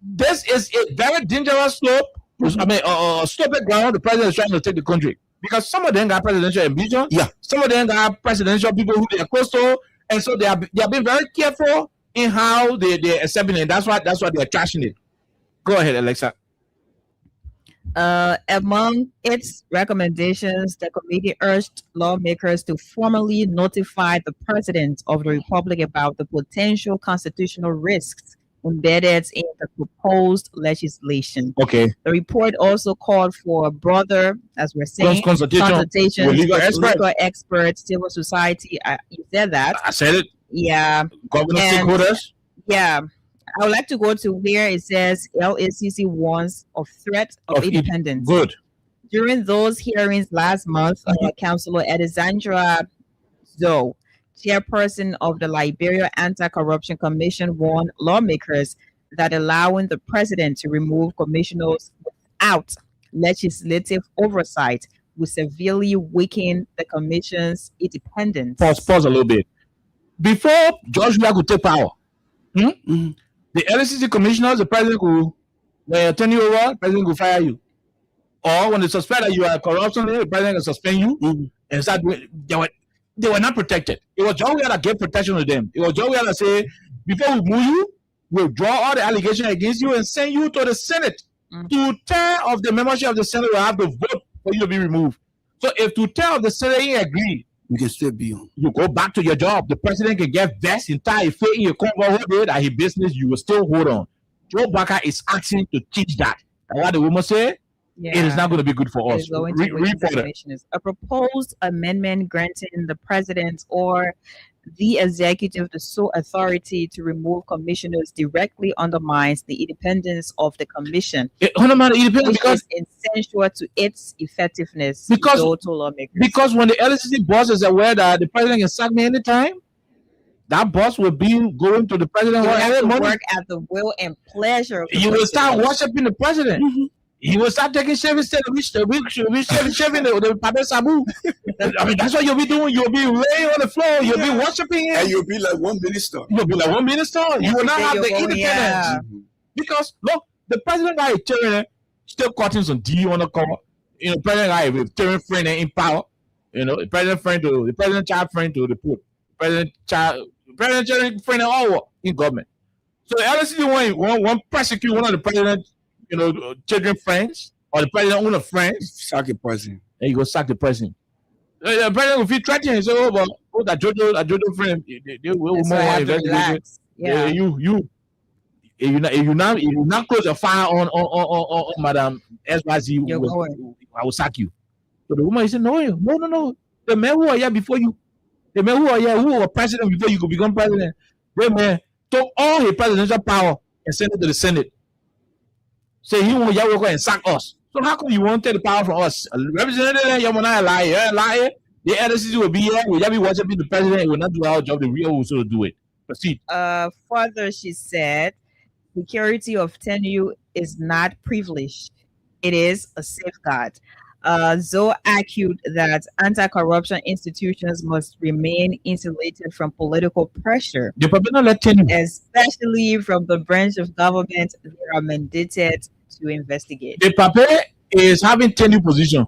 this is a very dangerous slope. Slope ground the president is trying to take the country. Because some of them got presidential ambition. Yeah. Some of them got presidential people who they are close to. And so they are being very careful in how they're accepting it. That's why they're trashing it. Go ahead, Alexa. Among its recommendations, the committee urged lawmakers to formally notify the President of the Republic about the potential constitutional risks embedded in the proposed legislation. Okay. The report also called for broader, as we're saying, consultations with legal experts, civil society. You said that. I said it. Yeah. Government stakeholders. Yeah. I would like to go to where it says LACC warns of threat of independence. Good. During those hearings last month, Councillor Alexandra Zoe, chairperson of the Liberia Anti-Corruption Commission, warned lawmakers that allowing the president to remove commissioners without legislative oversight will severely weaken the commission's independence. Pause a little bit. Before George Weah could take power, the LACC commissioners, the president will turn you over, the president will fire you. Or when they suspect that you are corruption, the president will suspend you and start doing. They were not protected. It was John Weah that gave protection to them. It was John Weah that said, before we move you, we'll draw all the allegations against you and send you to the Senate. 2/3 of the membership of the Senate will have to vote for you to be removed. So if to tell the Senate he agree, You can still be on. you go back to your job. The president can get vest entire faith in your convo that his business, you will still hold on. Joe Barker is asking to teach that. And what the woman say, it is not going to be good for It us. is going to Read the further. commissioners. A proposed amendment granting the president or the executive the sole authority to remove commissioners directly undermines the independence of the commission, Independent which because is essential to its effectiveness. Because- Zoe told lawmakers. Because when the LACC boss is aware that the president can sack me anytime, that boss will be going to the president you have every to morning. work at the will and pleasure of the You will start president. worshiping the president. You will start taking shaving instead of shaving the Pape Sabu. I mean, that's what you'll be doing. You'll be laying on the floor. You'll be worshiping And him. you'll be like one minister. You'll be like one minister. You will not Every day have you're the going, independence. yeah. Because look, the president guy is tearing still cutting some D on the cover. You know, president guy is tearing friend in power. You know, the president child friend to the poor. President child friend in all in government. So the LSC one prosecute one of the president, children friends or the president owner friends, Sack a person. and you go sack the president. The president will feel threatened and say, "Oh, that Jojo friend, they will That's why more I have to investigation." relax. Yeah. If you not close your fire on Madam SYZ, You're going. I will sack you. So the woman said, no. The men who are here before you, the men who are here who were president before you could become president, they man took all his presidential power and sent it to the Senate. Say he won't work and sack us. So how come you won't take the power from us? Representative, you're not a liar. The LSC will be here. We'll be watching the president. He will not do our job. The real will sort of do it. Proceed. Further, she said, security of tenure is not privilege. It is a safeguard. Zoe argued that anti-corruption institutions must remain insulated from political pressure, The probably not let tenure. especially from the branch of government they are mandated to investigate. The Pape is having tenure position.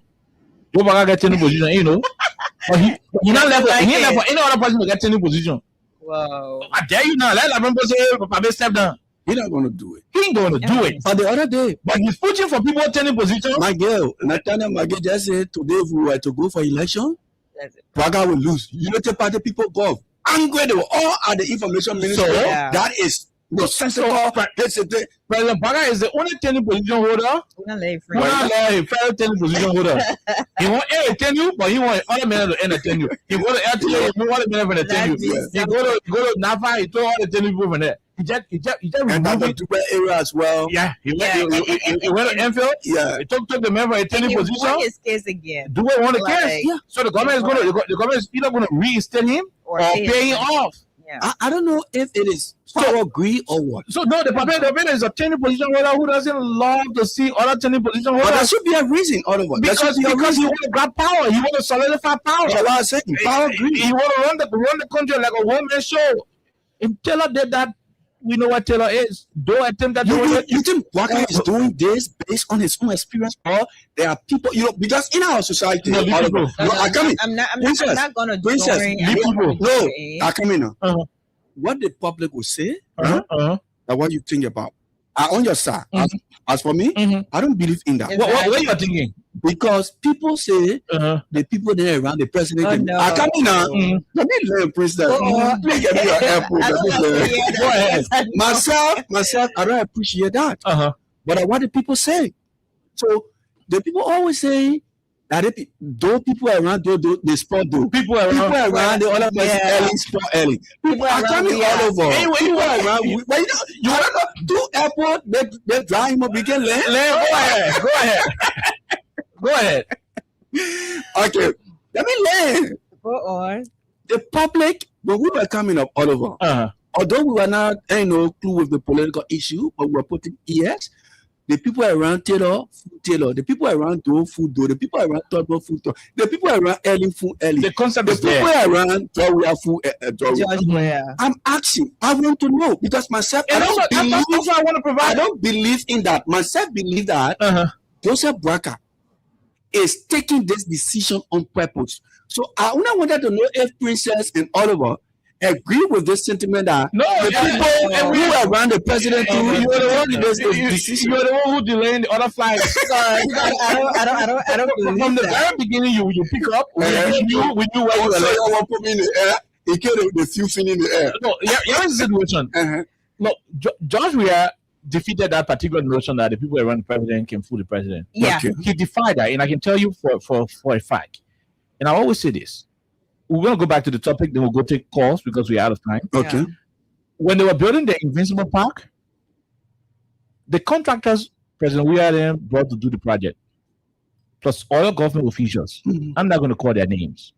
Joe Biden get tenure position, But he not left. He ain't left for any other person to get tenure position. Whoa. I dare you now. Let Lamembo say, Pape step down. He's not going to do it. He ain't going to do it. But the other day, But he's pushing for people tenure position. my girl, Nathaniel Maggie just said today if we were to go for election, That's it. Praga will lose. United Party people go angry. They were all at the information ministry. So, yeah. That is nonsensical. President Baga is the only tenure position holder. We're not letting Who friends. not let a federal tenure position holder. He want a tenure, but he want other men to end a tenure. He go to LTA, he want men for the tenure. He go to NAFA, he throw all the tenure people from there. He just And that's removed the it. Dubai area as well. Yeah, he went to Enfield. Yeah. He took the member a tenure He won position. his case again. Do it on the Like, case. So the government is going to the government is either going to reinstate him or pay him off. Yeah. I don't know if it is power greed or what. So no, the Pape is a tenure position holder who doesn't love to see other tenure position But there holders should be a reason, Oliver. There because should be a he reason. want to grab power. He want to solidify power. That's what I'm saying. Power greed. He want to run the country like a one-man show. If Taylor did that, we know what Taylor is. Don't attempt that. You think Waka is doing this based on his own experience, or there are people, because in our society, No, Oliver, people. I come in. I'm not Princess, going to Princess, join. no, I come in now. Uh-huh. What the public will say, Uh-huh. that what you think about. I'm on your side. As for me, I don't believe in that. What you are thinking? Because people say Uh-huh. the people there around the president. Oh, no. I come in now. Let me learn, Princess. Let me get me your airport. I Let me don't want to learn. hear that. Go ahead. Myself, I don't appreciate that. Uh-huh. But what do people say? So the people always say that those people around, they spot those. People People around. around, the other person early, spot early. People are coming all over. Anyway, People around. But you want to do airport, they drive him up, we can land. Go ahead. Okay, let me land. Go on. The public, when we were coming up all over, Uh-huh. although we were not, no clue with the political issue, but we were putting ears. The people around Taylor, the people around Do, food Do, the people around Todd, food Todd, the people around Ellie, food Ellie. The concept The is people there. around Doria, food Doria. George Blair. I'm asking, I want to know because myself, And that's what I want to I provide. don't believe in that. Myself believe that Uh-huh. Joseph Bracker is taking this decision on purpose. So I wanted to know if Princess and Oliver agree with this sentiment that No, the people who are around the president too, you you are the one. the decision. You are the one who delaying the other flights. I don't believe From the that. very beginning, you pick up. We knew where you were. So you want to put me in the air? He killed the few thing in the air. No, here's the situation. Look, George Weah defeated that particular notion that the people around the president can fool the president. Yeah. Okay. He defied that, and I can tell you for a fact. And I always say this. We're going to go back to the topic, then we'll go take calls because we're out of time. Okay. When they were building the Invincible Park, the contractors President Weah then brought to do the project, plus all government officials. I'm not going to call their names.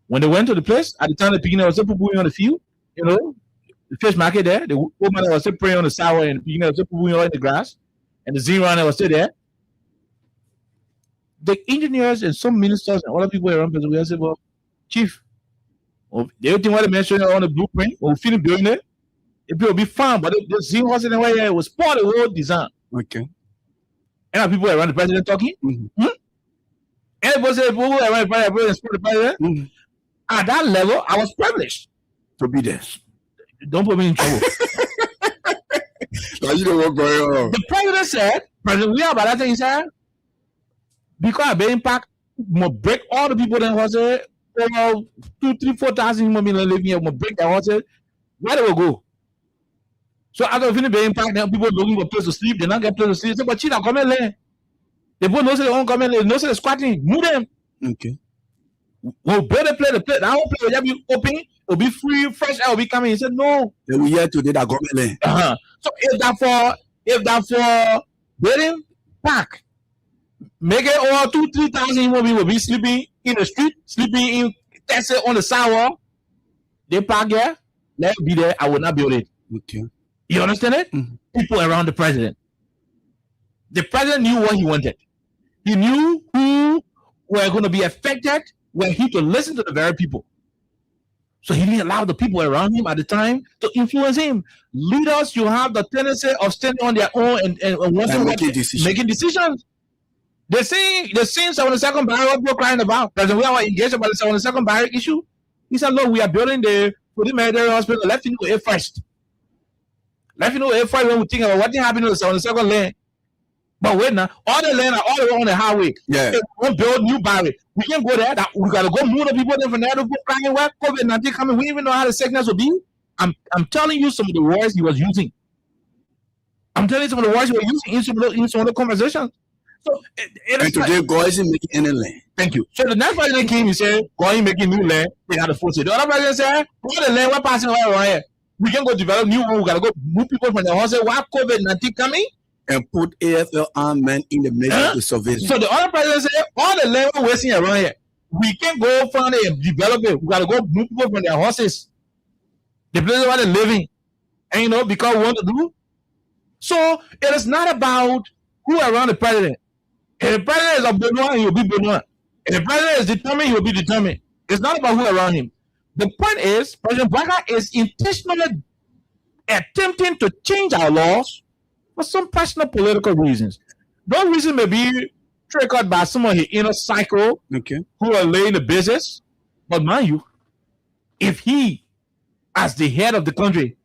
When they went to the place, at the time the beginning was still putting on the field, the fish market there, the woman was still praying on the sour, and the beginning was still putting in the grass, and the zero runner was still there. The engineers and some ministers and other people around President Weah said, well, Chief, everything what they mentioned on the blueprint, when we finish doing it will be fine, but the zero was in the way it was part of the whole design. Okay. And people around the president talking. Everybody said, people around the president. At that level, I was privileged to be there. Don't put me in trouble. You know what's going on. The president said, President Weah, by that thing, he said, because of the impact, will break all the people that was over 2,000, 3,000, 4,000 human beings living here, will break their horses. Where they will go? So after finish the impact, then people looking for place to sleep, they not get place to sleep. Say, but China, come and lay. The people know say they won't come and lay, no say they're squatting, move them. Okay. We'll build the play, that whole play will just be open, it'll be free, fresh air will be coming. He said, no. They will hear today that government land. So if that for building park, make it over 2,000-3,000 human beings will be sleeping in the street, sleeping in Tesla on the sidewalk. They park there, let it be there, I will not build it. Okay. You understand it? People around the president. The president knew what he wanted. He knew who were going to be affected when he could listen to the very people. So he didn't allow the people around him at the time to influence him. Leaders, you have the tendency of standing on their own and making decisions. They're saying 72nd barrack, what we're crying about. President we are engaged about the 72nd barrack issue. He said, look, we are building the military hospital. Let's think of it first. Let's know if when we think about what happened to the 72nd lane. But wait now, all the land are all the way on the highway. Yeah. If we won't build new barrier. We can go there. We gotta go move the people there from there to go crying where COVID-19 coming. We even know how the sickness will be. I'm telling you some of the words he was using. I'm telling you some of the words he was using in some of the conversations. So and today God isn't making any land. Thank you. So the next president came, he said, going making new land, they had to force it. The other president said, all the land we're passing around here. We can go develop new one. We gotta go move people from the house. Why COVID-19 coming? And put AFL armed men in the midst of the surveillance. So the other president said, all the land we're wasting around here, we can go find it and develop it. We gotta go move people from their horses. The place where they're living. And because we want to do. So it is not about who around the president. If the president is a Benoit, he will be Benoit. If the president is determined, he will be determined. It's not about who around him. The point is, President Braga is intentionally attempting to change our laws for some personal political reasons. Those reasons may be triggered by some of his inner cycle who are laying the business. But mind you, if he, as the head of the country,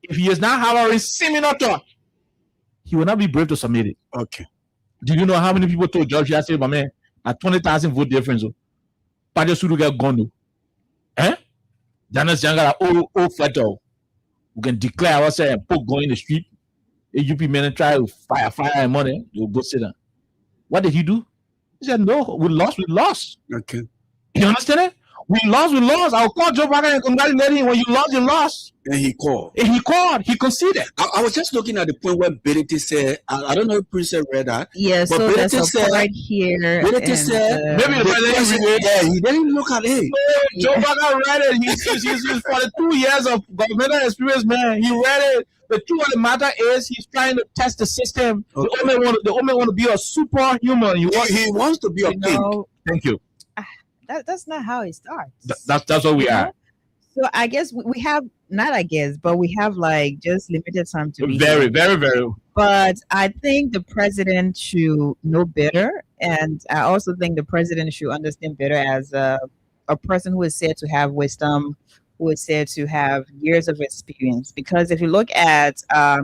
if he is not having similar thought, he will not be brave to submit it. Okay. Do you know how many people told George yesterday, my man, at 20,000 vote difference, Padre Sudu get gone. Janice Younger, old flatter. We can declare ourselves and put going in the street. A UP men try to fire and money, you'll go sit down. What did he do? He said, no, we lost. Okay. You understand it? We lost. I'll call Joe Biden and congratulate him. When you lost. And he called. He conceded. I was just looking at the point where Benedict said, I don't know if Prince read that. Yeah, but so Benedict that's a point here. Benedict said, maybe the president he didn't look at it. Joe Biden read it. He's for the 2 years of governmental experience, man. He read it. The truth of the matter is he's trying to test the system. Okay. The only want to be a superhuman. He wants to be a king. Thank you. That's not how it starts. That's what we are. So I guess we have but we have like just limited time to be very, here. very, very. But I think the president should know better, and I also think the president should understand better as a person who is said to have wisdom, who is said to have years of experience. Because if you look at, our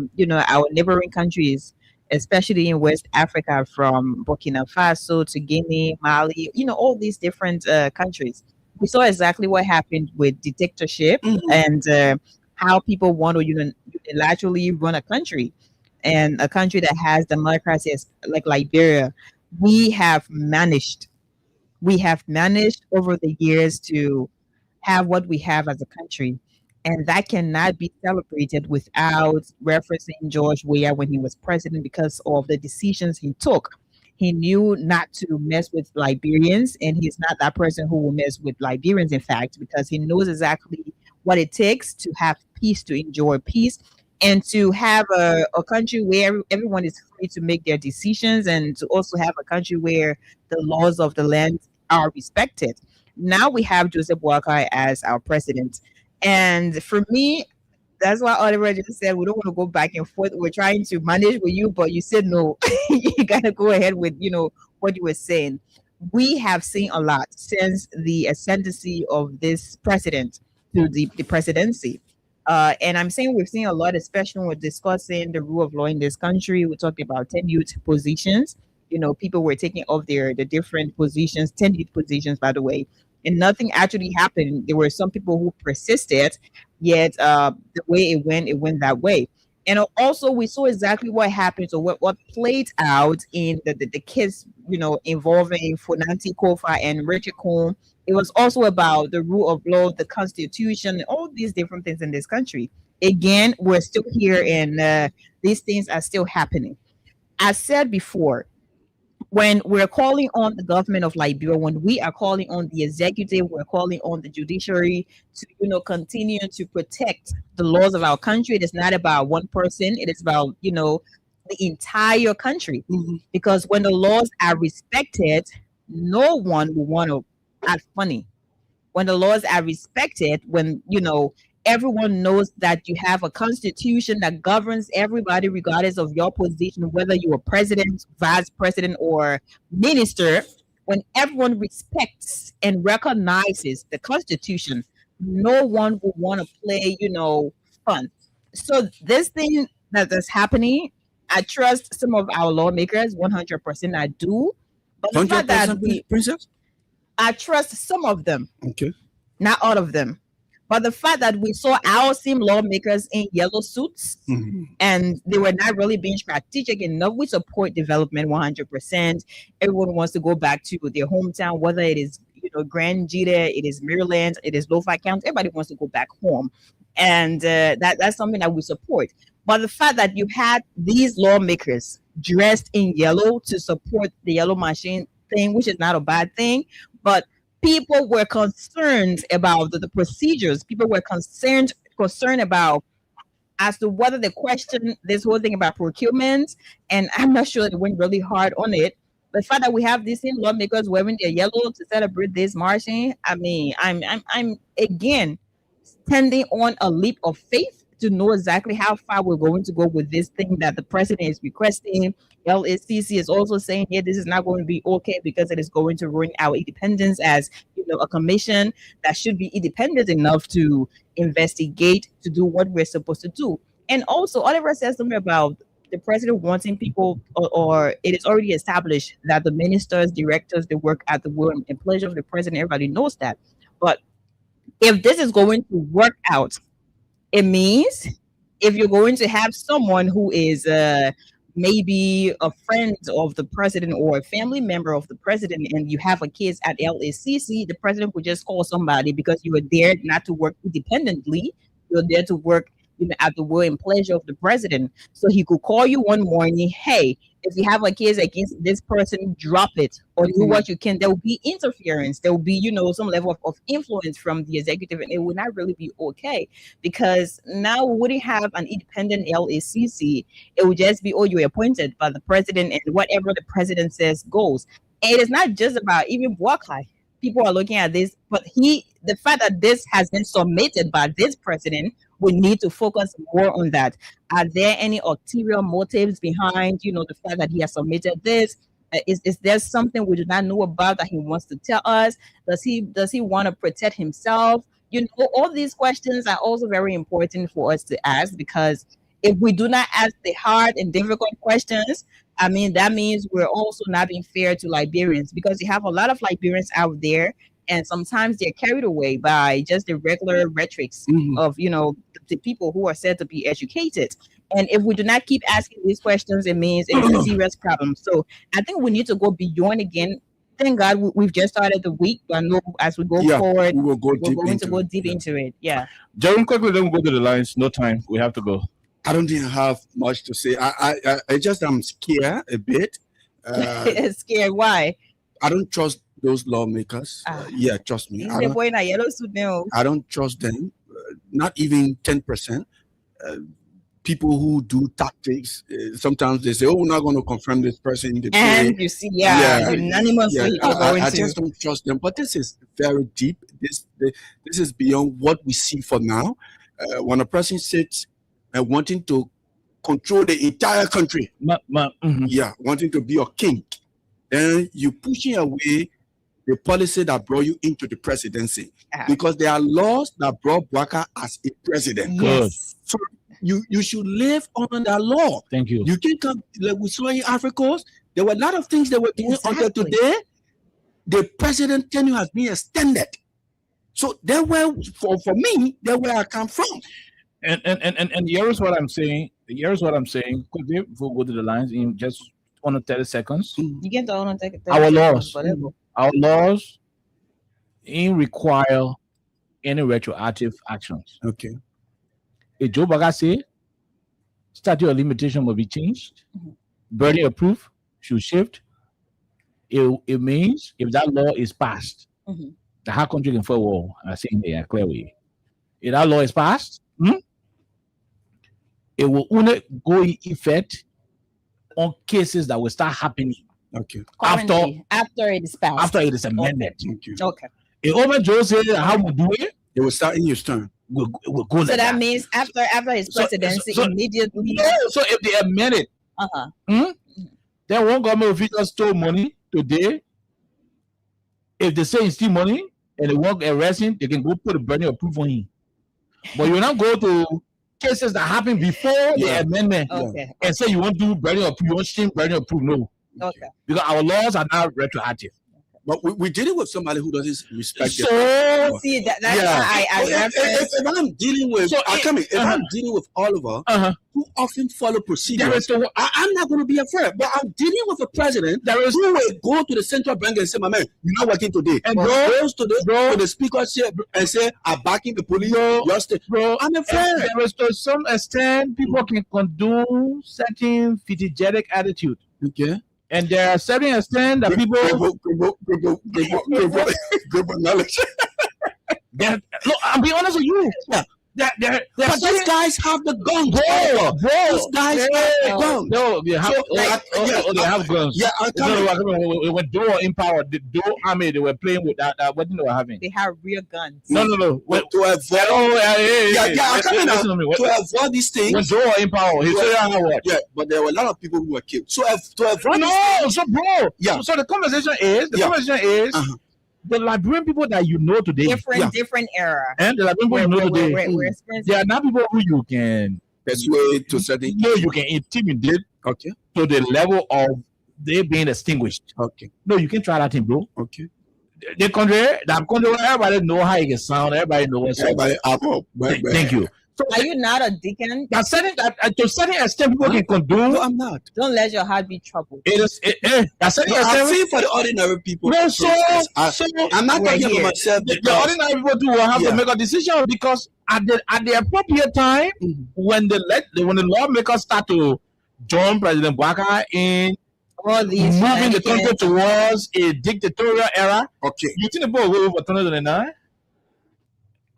neighboring countries, especially in West Africa, from Burkina Faso to Guinea, Mali, all these different countries, we saw exactly what happened with dictatorship and how people want to unilaterally run a country, and a country that has democracy, like Liberia. We have managed we have managed over the years to have what we have as a country. And that cannot be celebrated without referencing George Weah when he was president, because of the decisions he took. He knew not to mess with Liberians, and he's not that person who will mess with Liberians, in fact, because he knows exactly what it takes to have peace, to enjoy peace, and to have a country where everyone is free to make their decisions, and to also have a country where the laws of the land are respected. Now we have Joseph Boakai as our president. And for me, that's why Oliver just said we don't want to go back and forth. We're trying to manage with you, but you said no. You gotta go ahead with what you were saying. We have seen a lot since the ascendancy of this president to the presidency. And I'm saying we've seen a lot, especially when we're discussing the rule of law in this country. We talked about tenured positions. People were taking off the different positions, tenured positions, by the way, and nothing actually happened. There were some people who persisted, yet the way it went that way. And also, we saw exactly what happened, so what played out in the case, involving Funanti Kofa and Richard Cohn. It was also about the rule of law, the constitution, all these different things in this country. Again, we're still here, and these things are still happening. As said before, when we're calling on the government of Liberia, when we are calling on the executive, we're calling on the judiciary to, continue to protect the laws of our country. It is not about one person. It is about, the entire country. Because when the laws are respected, no one will want to act funny. When the laws are respected, when, everyone knows that you have a constitution that governs everybody regardless of your position, whether you're a president, vice president, or minister. When everyone respects and recognizes the constitution, no one will want to play fun. So this thing that's happening, I trust some of our lawmakers 100%. I do, but the fact that 100%, Princess? I trust some of them, Okay. not all of them. But the fact that we saw our same lawmakers in yellow suits and they were not really being strategic enough, we support development 100%. Everyone wants to go back to their hometown, whether it is Grand Jita, it is Maryland, it is Lo-Fi County. Everybody wants to go back home, and that's something that we support. But the fact that you had these lawmakers dressed in yellow to support the yellow machine thing, which is not a bad thing, but people were concerned about the procedures. People were concerned about as to whether they question this whole thing about procurement. And I'm not sure they went really hard on it. The fact that we have these same lawmakers wearing their yellow to celebrate this marching, I mean, I'm again standing on a leap of faith to know exactly how far we're going to go with this thing that the president is requesting. LACC is also saying, yeah, this is not going to be okay because it is going to ruin our independence as a commission that should be independent enough to investigate, to do what we're supposed to do. And also, Oliver says something about the president wanting people, or it is already established that the ministers, directors, they work at the will and pleasure of the president. Everybody knows that. But if this is going to work out, it means if you're going to have someone who is maybe a friend of the president or a family member of the president, and you have a case at LACC, the president would just call somebody because you were there not to work independently. You're there to work at the will and pleasure of the president. So he could call you one morning, hey, if you have a case against this person, drop it or do what you can. There will be interference. There will be, some level of influence from the executive, and it would not really be okay, because now we wouldn't have an independent LACC. It would just be, you're appointed by the president, and whatever the president says goes. And it is not just about even Boakai. People are looking at this, but the fact that this has been submitted by this president, we need to focus more on that. Are there any ulterior motives behind, the fact that he has submitted this? Is there something we do not know about that he wants to tell us? Does he want to protect himself? all these questions are also very important for us to ask, because if we do not ask the hard and difficult questions, I mean, that means we're also not being fair to Liberians, because you have a lot of Liberians out there, and sometimes they're carried away by just the regular rhetorics of, the people who are said to be educated. And if we do not keep asking these questions, it means it's a serious problem. So I think we need to go beyond again. Thank God we've just started the week, but I know as we go forward, we will go we're going to go deep into it. Yeah. Jerome, quickly, then we go to the lines. No time. We have to go. I don't even have much to say. I just am scared a bit. Scared? Why? I don't trust those lawmakers. Trust me. I don't trust them. Not even 10%. People who do tactics, sometimes they say, "Oh, we're not going to confirm this person." And you see, unanimously, I just don't trust them. But this is very deep. This is beyond what we see for now. When a person sits and wanting to control the entire country, wanting to be a king, then you pushing away the policy that brought you into the presidency, because there are laws that brought Bwaka as a president. Yes. So you should live under that law. Thank you. You can come, like we saw in Africa, there were a lot of things they were doing until today. The president tenure has been extended. So there were, for me, there where I come from. And here's what I'm saying. Could we go to the lines in just under 30 seconds? You get the honor take it. Our laws ain't require any retroactive actions. Okay. If Joe Baga say statute of limitation will be changed, burden of proof should shift. It means if that law is passed, the whole country can forward. I think they are clear way. If that law is passed, it will only go in effect on cases that will start happening. Okay. After it is passed. After it is amended. Okay. If over Joe says how we do it, it will start in your turn. We'll go so like that that means after his presidency, immediately. So if they amend it, then one government official stole money today. If they say it's still money and they won't arrest him, they can go put a burden of proof on him. But you not go to cases that happened before the amendment and say you want to do burden of proof, you want to change burden of proof. No. Okay. Because our laws are now retroactive. But we did it with somebody who doesn't respect it. So see that's why if I'm dealing with if I'm dealing with Oliver, who often follow procedures, I'm not going to be afraid. But I'm dealing with a president who will go to the central bank and say, "My man, you're not working today." And goes to the speaker and say, "I'm backing the police." I'm afraid. There is to some extent people can condone certain phlegmatic attitude. Okay. And there are certain extent that people knowledge. Look, I'll be honest with you. But these guys have the guns. These guys have the guns. No, they have guns. Yeah, when Doe in power, the Doe army, they were playing with that. What they were having? They have real guns. No. To avoid, to avoid these things. When Doe in power, he said, "What?" Yeah, but there were a lot of people who were killed. So to avoid, so the conversation is the Liberian people that you know today, different era, and the Liberian people you know today, there are not people who you can persuade to certain. No, you can intimidate. Okay. To the level of they being extinguished. Okay. No, you can try that thing, bro. Okay. The country, everybody know how it can sound. Everybody knows. Thank you. So are you not a deacon? To a certain extent, people can condone. No, I'm not. Don't let your heart be troubled. I feel for the ordinary people. No, I'm not talking about myself. The ordinary people will have to make a decision, because at the appropriate time, when the lawmakers start to join President Bwaka in moving the country towards a dictatorial era, you think the boy will over 2009?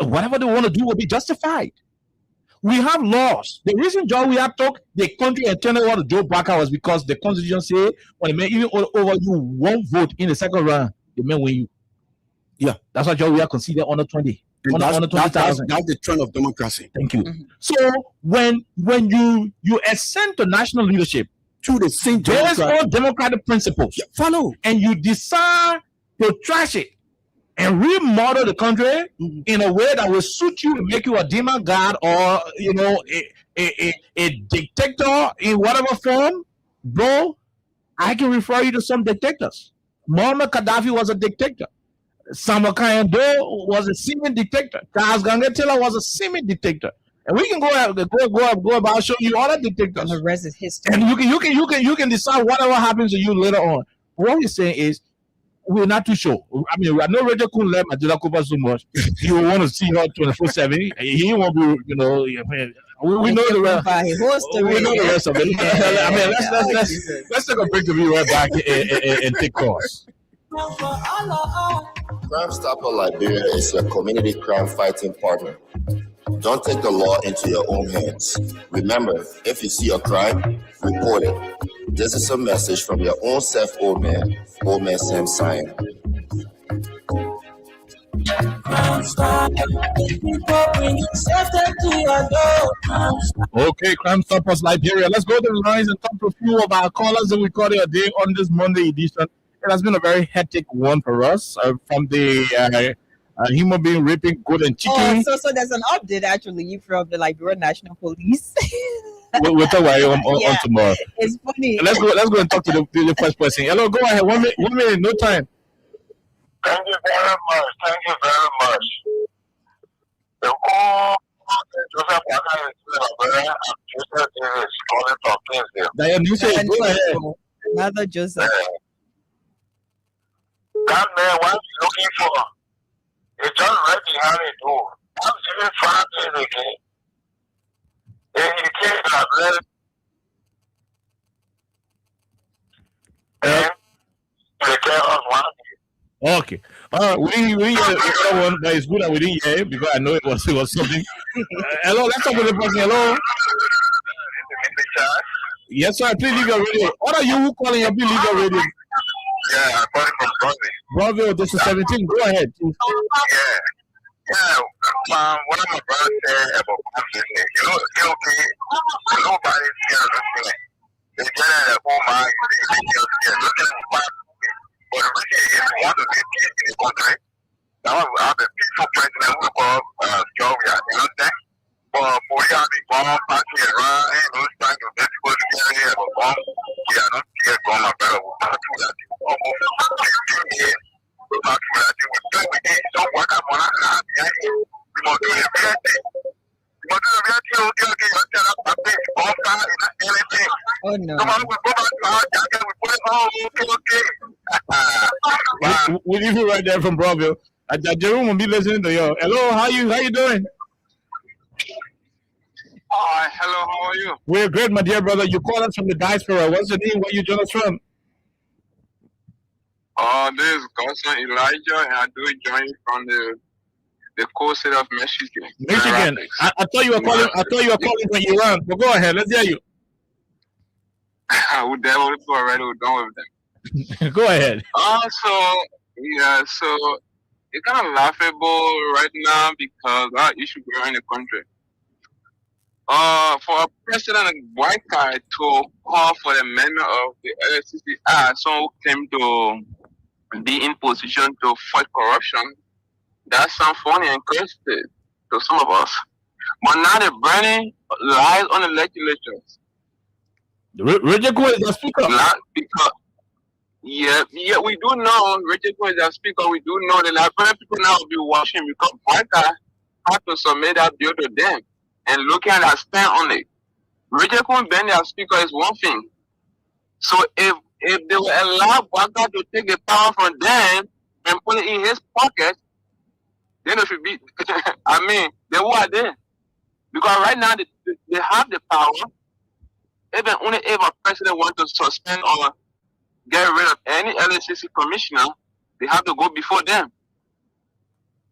Whatever they want to do will be justified. We have laws. The reason we have talked the country and turned over to Joe Bwaka was because the constitution said when the man even over you one vote in the second round, the man win you. Yeah, that's why we are considered under 20. Under 20,000. That's the trend of democracy. Thank you. So when you ascend to national leadership through the same democratic principles, follow, and you decide to trash it and remodel the country in a way that will suit you and make you a demon god or a dictator in whatever form, bro, I can refer you to some dictators. Muammar Gaddafi was a dictator. Samuel Kayando was a seeming dictator. Charles Gangetila was a seeming dictator. And we can go about showing you all the dictators. The rest is history. And you can decide whatever happens to you later on. What we're saying is we're not too sure. I mean, I know Rachel couldn't let Madula Cooper so much. You will want to see her 24/7. He won't be, we know the rest. We know the rest of it. I mean, let's take a break to be right back and take calls. Crime Stopper Liberia is your community crime fighting partner. Don't take the law into your own hands. Remember, if you see a crime, report it. This is a message from your own self, old man Sam Sion. Okay, Crime Stoppers Liberia. Let's go to the lines and talk to a few of our callers that we caught a day on this Monday edition. It has been a very hectic one for us from the human being raping good and chicken. So there's an update actually from the Liberia National Police. We'll talk about it on tomorrow. It's funny. Let's go and talk to the first person. Hello, go ahead. 1 minute, no time. Thank you very much. The whole Joseph Waka is Liberia and Joseph is calling from Kingsdale. Diane, you say go ahead. Another Joseph. That man, what he's looking for, is just right behind the door. I'm even 5 days again. And he came to Liberia. And they tell us one day. Okay. All right. We hear the other one, but it's good that we didn't hear it because I know it was something. Hello, let's talk with the person. Hello. Yes, sir. Please leave your radio. What are you calling? Please leave your radio. Yeah, I'm calling from Brother, this is 17. Go ahead. Yeah. One of my brothers said about consciousness. Nobody's here listening. They get at their own mind. They're looking for but really, it's one of the things in the country. Now, we have a peaceful president who called Georgia, you know that? But we have been going passing around and those trying to get people together here, but we are not here going my brother. We're not doing that. Almost 15 years. We're not doing that. We're doing it. So what I'm going to have behind you, we must do the real thing. We must do the real thing. Okay, let's get up a bit. All time, it's not anything. Oh, no. Come on, we go back to our jacket. We put it on. Okay. We leave you right there from Bravo. Jerome will be listening to you. Hello, how you doing? Hello, how are you? We're great, my dear brother. You call us from the diaspora. What's your name? Where you join us from? This is Godson Elijah, and I do join from the coast state of Michigan. Michigan. I thought you were calling. I thought you were calling from Iran. But go ahead. Let's hear you. We're done with already. We're done with them. Go ahead. So it's kind of laughable right now because our issue going in the country. For a president white guy to call for the amendment of the LACC Act, someone who came to be in position to fight corruption, that sounds funny and crazy to some of us. But now they're burning lies on the legislatures. Richard Coe is the speaker. Because yeah, we do know Richard Coe is the speaker. We do know the Liberian people now will be watching because white guy have to submit that bill to them and looking at that stand on it. Richard Coe being their speaker is one thing. So if they will allow white guy to take the power from them and put it in his pocket, then they should be. I mean, then who are they? Because right now they have the power. Even only if a president wants to suspend or get rid of any LACC commissioner, they have to go before them.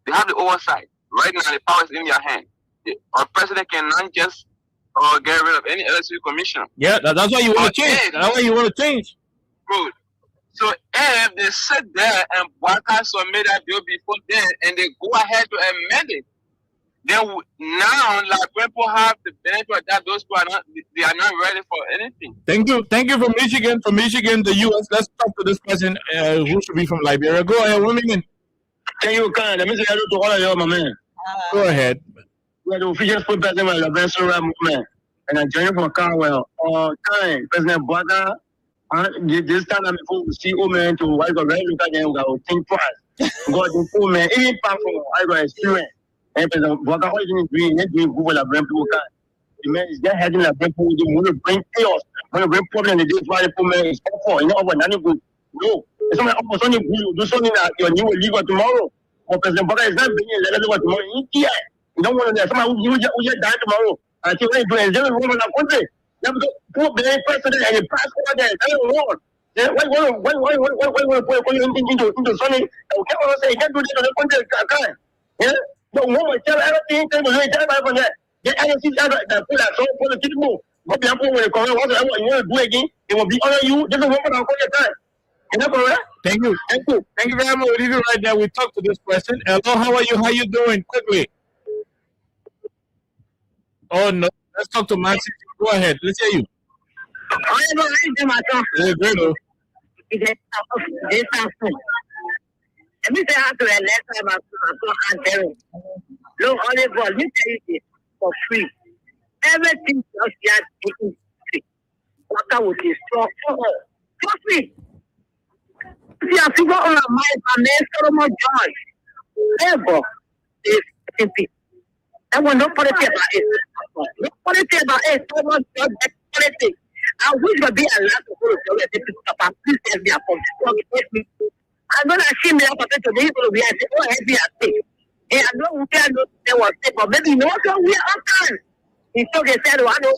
They have the oversight. Right now, the power is in their hand. Our president cannot just get rid of any LACC commissioner. Yeah, that's why you want to change. That's why you want to change. Good. So if they sit there and Waka submit that bill before them and they go ahead to amend it, then now, like people have the benefit that those people they are not ready for anything. Thank you from Michigan, the U.S. Let's talk to this person who should be from Liberia. Go ahead, 1 minute. Can you let me say hello to all of you, my man. Go ahead. We are the official spokesperson of the Venezuela movement, and I'm joining from Carwell. President Boaga, this time I'm going to see man to I got very look at them, I will think twice. God, the poor man, any powerful, I got experience. And President Boaga, all you need to do is Google a brand people can. The man is just heading a brand people, want to bring chaos, want to bring problem, and this why the poor man is for, you know, what none good. No, it's not opportunity to do something that your new will leave tomorrow. Or President Boaga is not bringing a letter tomorrow. You don't want to somebody who just die tomorrow. I think when you're doing woman in the country, you have to put the president and the passport there. That's wrong. Why put you into something? Okay, I say, you can't do this in the country. Yeah? But woman tell everything, tell from that. The NSC that put that so political. But the people will come out, whatever you want to do again, it will be honor you. This is woman on your time. Is that correct? Thank you. Thank you very much. We'll leave it right there. We talked to this person. Hello, how are you? How you doing? Quickly. Oh no, let's talk to Maxi. Go ahead, let's hear you. Yeah, great. Let me say how to let look, only for let me tell you this for free. Everything just yet is free. Water will destroy all. Trust me. See, I figure on my name, Solomon George. Ever is empty. I want no politics about it. No politics about it. So much politics. I wish there be a lot of people to pick up. Please tell me about I'm going to see me up today. People will be saying, oh, heavy at it. And I know we can't do they were sick, but maybe no one we are on time. He took his head, I want to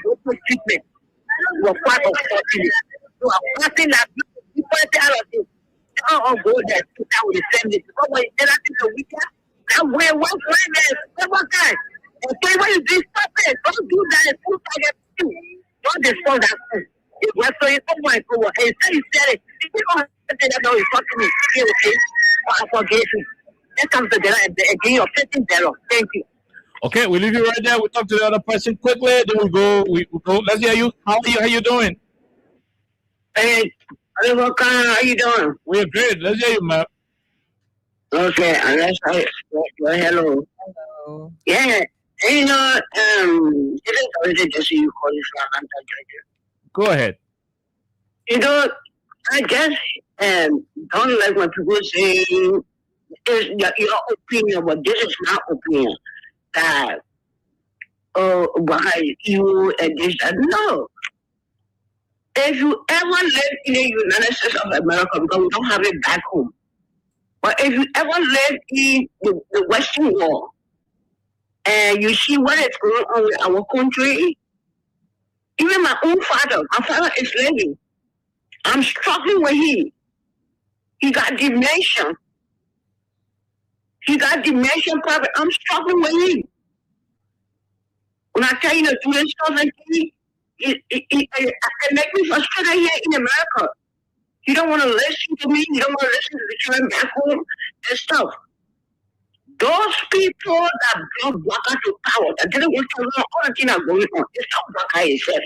go to treatment. We're part of 40 years. So I'm passing that people tell us. Oh, go there. That will send it. Because when you tell us the weekend, that way, one friend, one time. And say, when you do stop it, don't do that. Don't destroy that food. It was so it's my power. And say, he said it. If you don't say that, no, it's not to me. Okay. I forget you. That comes to the again, you're setting there. Thank you. Okay, we leave you right there. We'll talk to the other person quickly. Then we go. Let's hear you. How are you? How you doing? Hey. Hello, how you doing? We're good. Let's hear you, man. Okay, unless hello. Hello. Yeah, you know, it is already just you call it. Go ahead. You know, I guess don't like what people say. Is your opinion, but this is my opinion. That why you and this and no. If you ever live in the United States of America, because we don't have it back home, but if you ever live in the Western world, and you see what is going on with our country, even my own father is living. I'm struggling with him. He got dementia. Problem. I'm struggling with him. When I tell you the doing stuff like this, it makes me frustrated here in America. You don't want to listen to me. You don't want to listen to the children back home and stuff. Those people that brought Waka to power, that didn't want to know all the things that are going on, it's not Waka itself.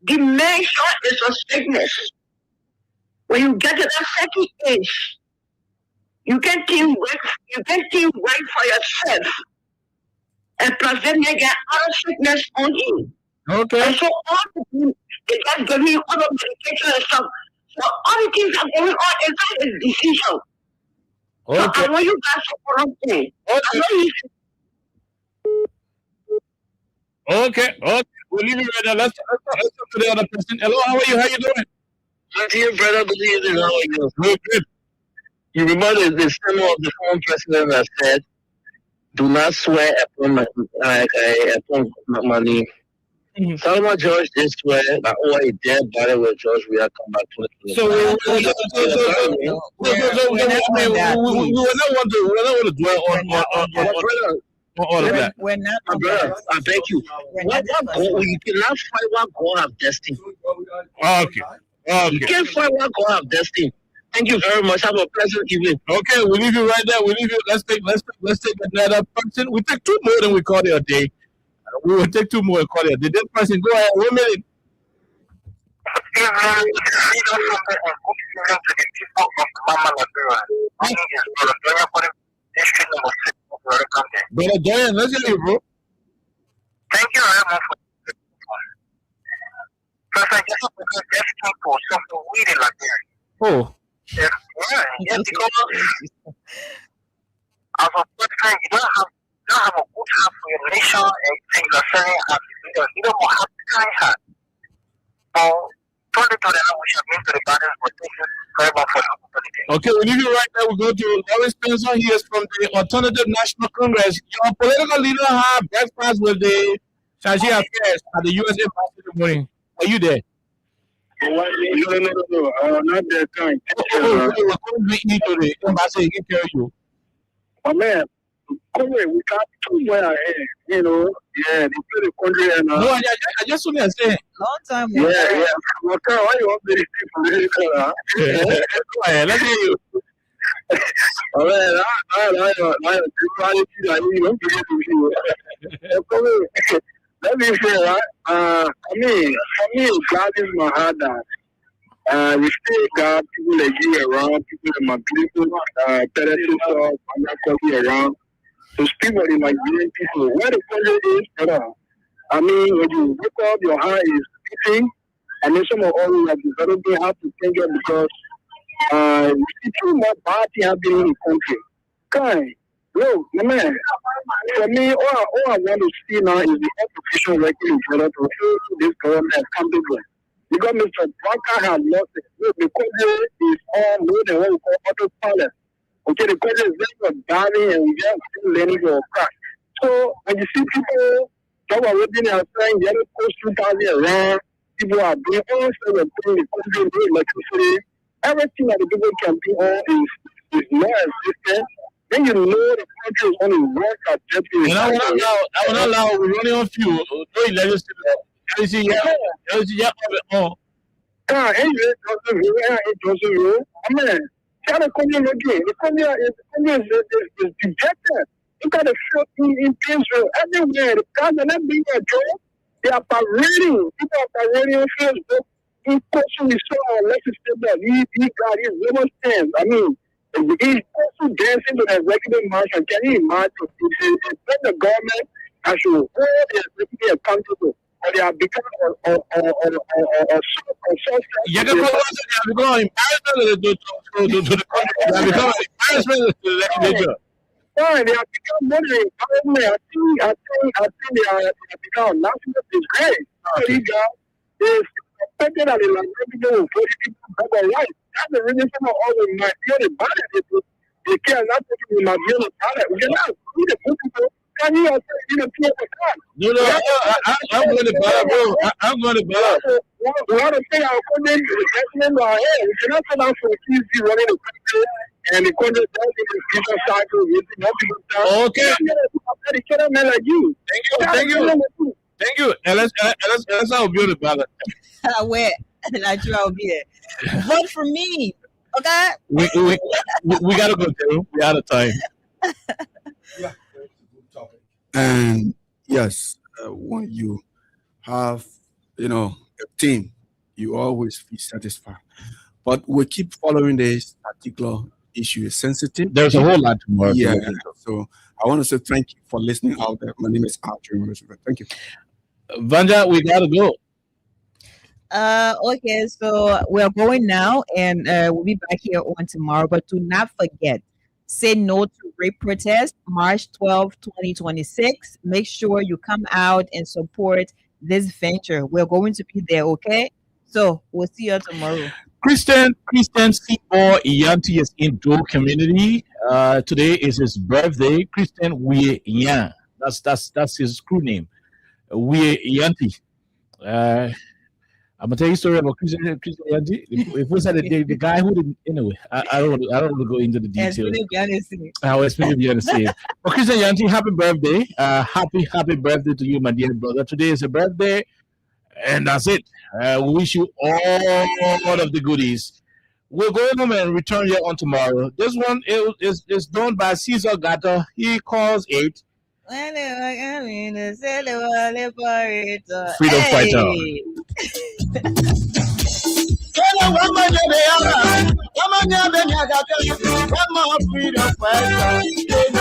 Dementia is a sickness. When you get to that second age, you can think right for yourself. And plus then they get other sickness on you. Okay. And so all the things, they just give me all the medication and stuff. So all the things that are going on is not a decision. Okay. So I want you guys to put on things. Okay. We'll leave it right now. Let's talk to the other person. Hello, how are you? How you doing? I'm here, brother. Good evening. How are you? Good. You remember the statement of the former president that said, "Do not swear upon my money." Mm-hmm. Solomon George did swear that a dead body with George will come back to the So we not want to dwell on all of that. We're not. My brother, I beg you. You cannot fight what God have destined. Okay. You can't fight what God have destined. Thank you very much. Have a pleasant evening. Okay, we'll leave you right there. We'll leave you. Let's take another person. We take two more than we call it a day. We will take two more and call it a day. This person, go ahead. 1 minute. people of Mama Liberia. My name is Brother Doya for the district number 6 of Florida County. Brother Doyan, let's hear you, bro. Thank you very much for the first, I just want to give people something weed in Liberia. Oh. Yes, because as a person, you don't have a good heart for your nation and things are saying you don't have the kind heart. So, 2020, we shall meet to the gardens for very much for the opportunity. Okay, we leave you right there. We go to Lawrence Spencer. He is from the Alternative National Congress. Your political leader have breakfast with the Shashi Affairs at the U.S. Embassy this morning. Are you there? No, not that kind. We're going to eat to the embassy. He can tell you. Oh, man. We got too well ahead, you know. Yeah, they put the country and no, I just only saying. Long time. Yeah. Okay, why you want me to keep political? Go ahead, let's hear you. All right, let me say, right? For me, God is my heart that we still got people like you around, people in my people, predecessors, around. So speak for the Nigerian people. Where the country is, brother. When you wake up, your heart is beating. And then some of all we have developed, we have to think it because we see too much bad things happening in the country. Okay. Look, my man, for me, all I want to see now is the opposition working together to hold this government accountable. Because Mr. Blanca has lost it. Look, the country is on more than what we call autopilot. Okay, the country is very dying and we are still learning to crack. So when you see people that are waiting and saying the other post 2000 around, people are doing all sorts of things, the country is electricity, everything that the people can be on is not existent. Then you know the country is only work at deputy. And I will not allow we're running on fuel. No electricity. The country is dejected. Look at the shop in Israel. Everywhere, the guys are not doing their job. They are parading. People are parading on Facebook. In person, we saw our legislator. He got his little stands. He's also dancing to the executive mansion. Can you imagine? It's the government that should hold the executive accountable. Or they are becoming a yeah, they have become embarrassment to the country. They have become embarrassment to the legislature. Fine, they have become more than embarrassment. I think they are become national disgrace. So you guys is expected that the people will vote people have a right. That's the reason for all the Nigerian ballot. They care not taking the Nigerian ballot. We cannot see the people. Can you also No, I'm going to ballot, bro. I'm going to ballot. We want to say our country is investment our head. We cannot sit down for TV running the country and the country down in the future cycle using more people down. Okay. They cannot man like you. Thank you. And let's all build a ballot. Where? Nigeria will be there. Vote for me. Okay? We got to go, too. We're out of time. And yes, when you have, a team, you always feel satisfied. But we keep following this particular issue. It's sensitive. There's a whole lot more. Yeah. So I want to say thank you for listening out there. My name is Arthur. Thank you. Vanja, we got to go. Okay, so we're going now, and we'll be back here on tomorrow. But do not forget, say no to rape protest, March 12, 2026. Make sure you come out and support this venture. We're going to be there, okay? So we'll see you tomorrow. Christian Seymour Yanti is in Dole community. Today is his birthday. Christian Wie Yan. That's his crew name. Wie Yanti. I'm gonna tell you a story about Christian Yanti. If we said the guy who didn't, anyway, I don't want to go into the details. I'll explain it behind the scene. But Christian Yanti, happy birthday! Happy birthday to you, my dear brother. Today is a birthday, and that's it. We wish you all of the goodies. We'll go home and return here on tomorrow. This one is done by Caesar Gato. He calls it Freedom Fighter. more freedom for us.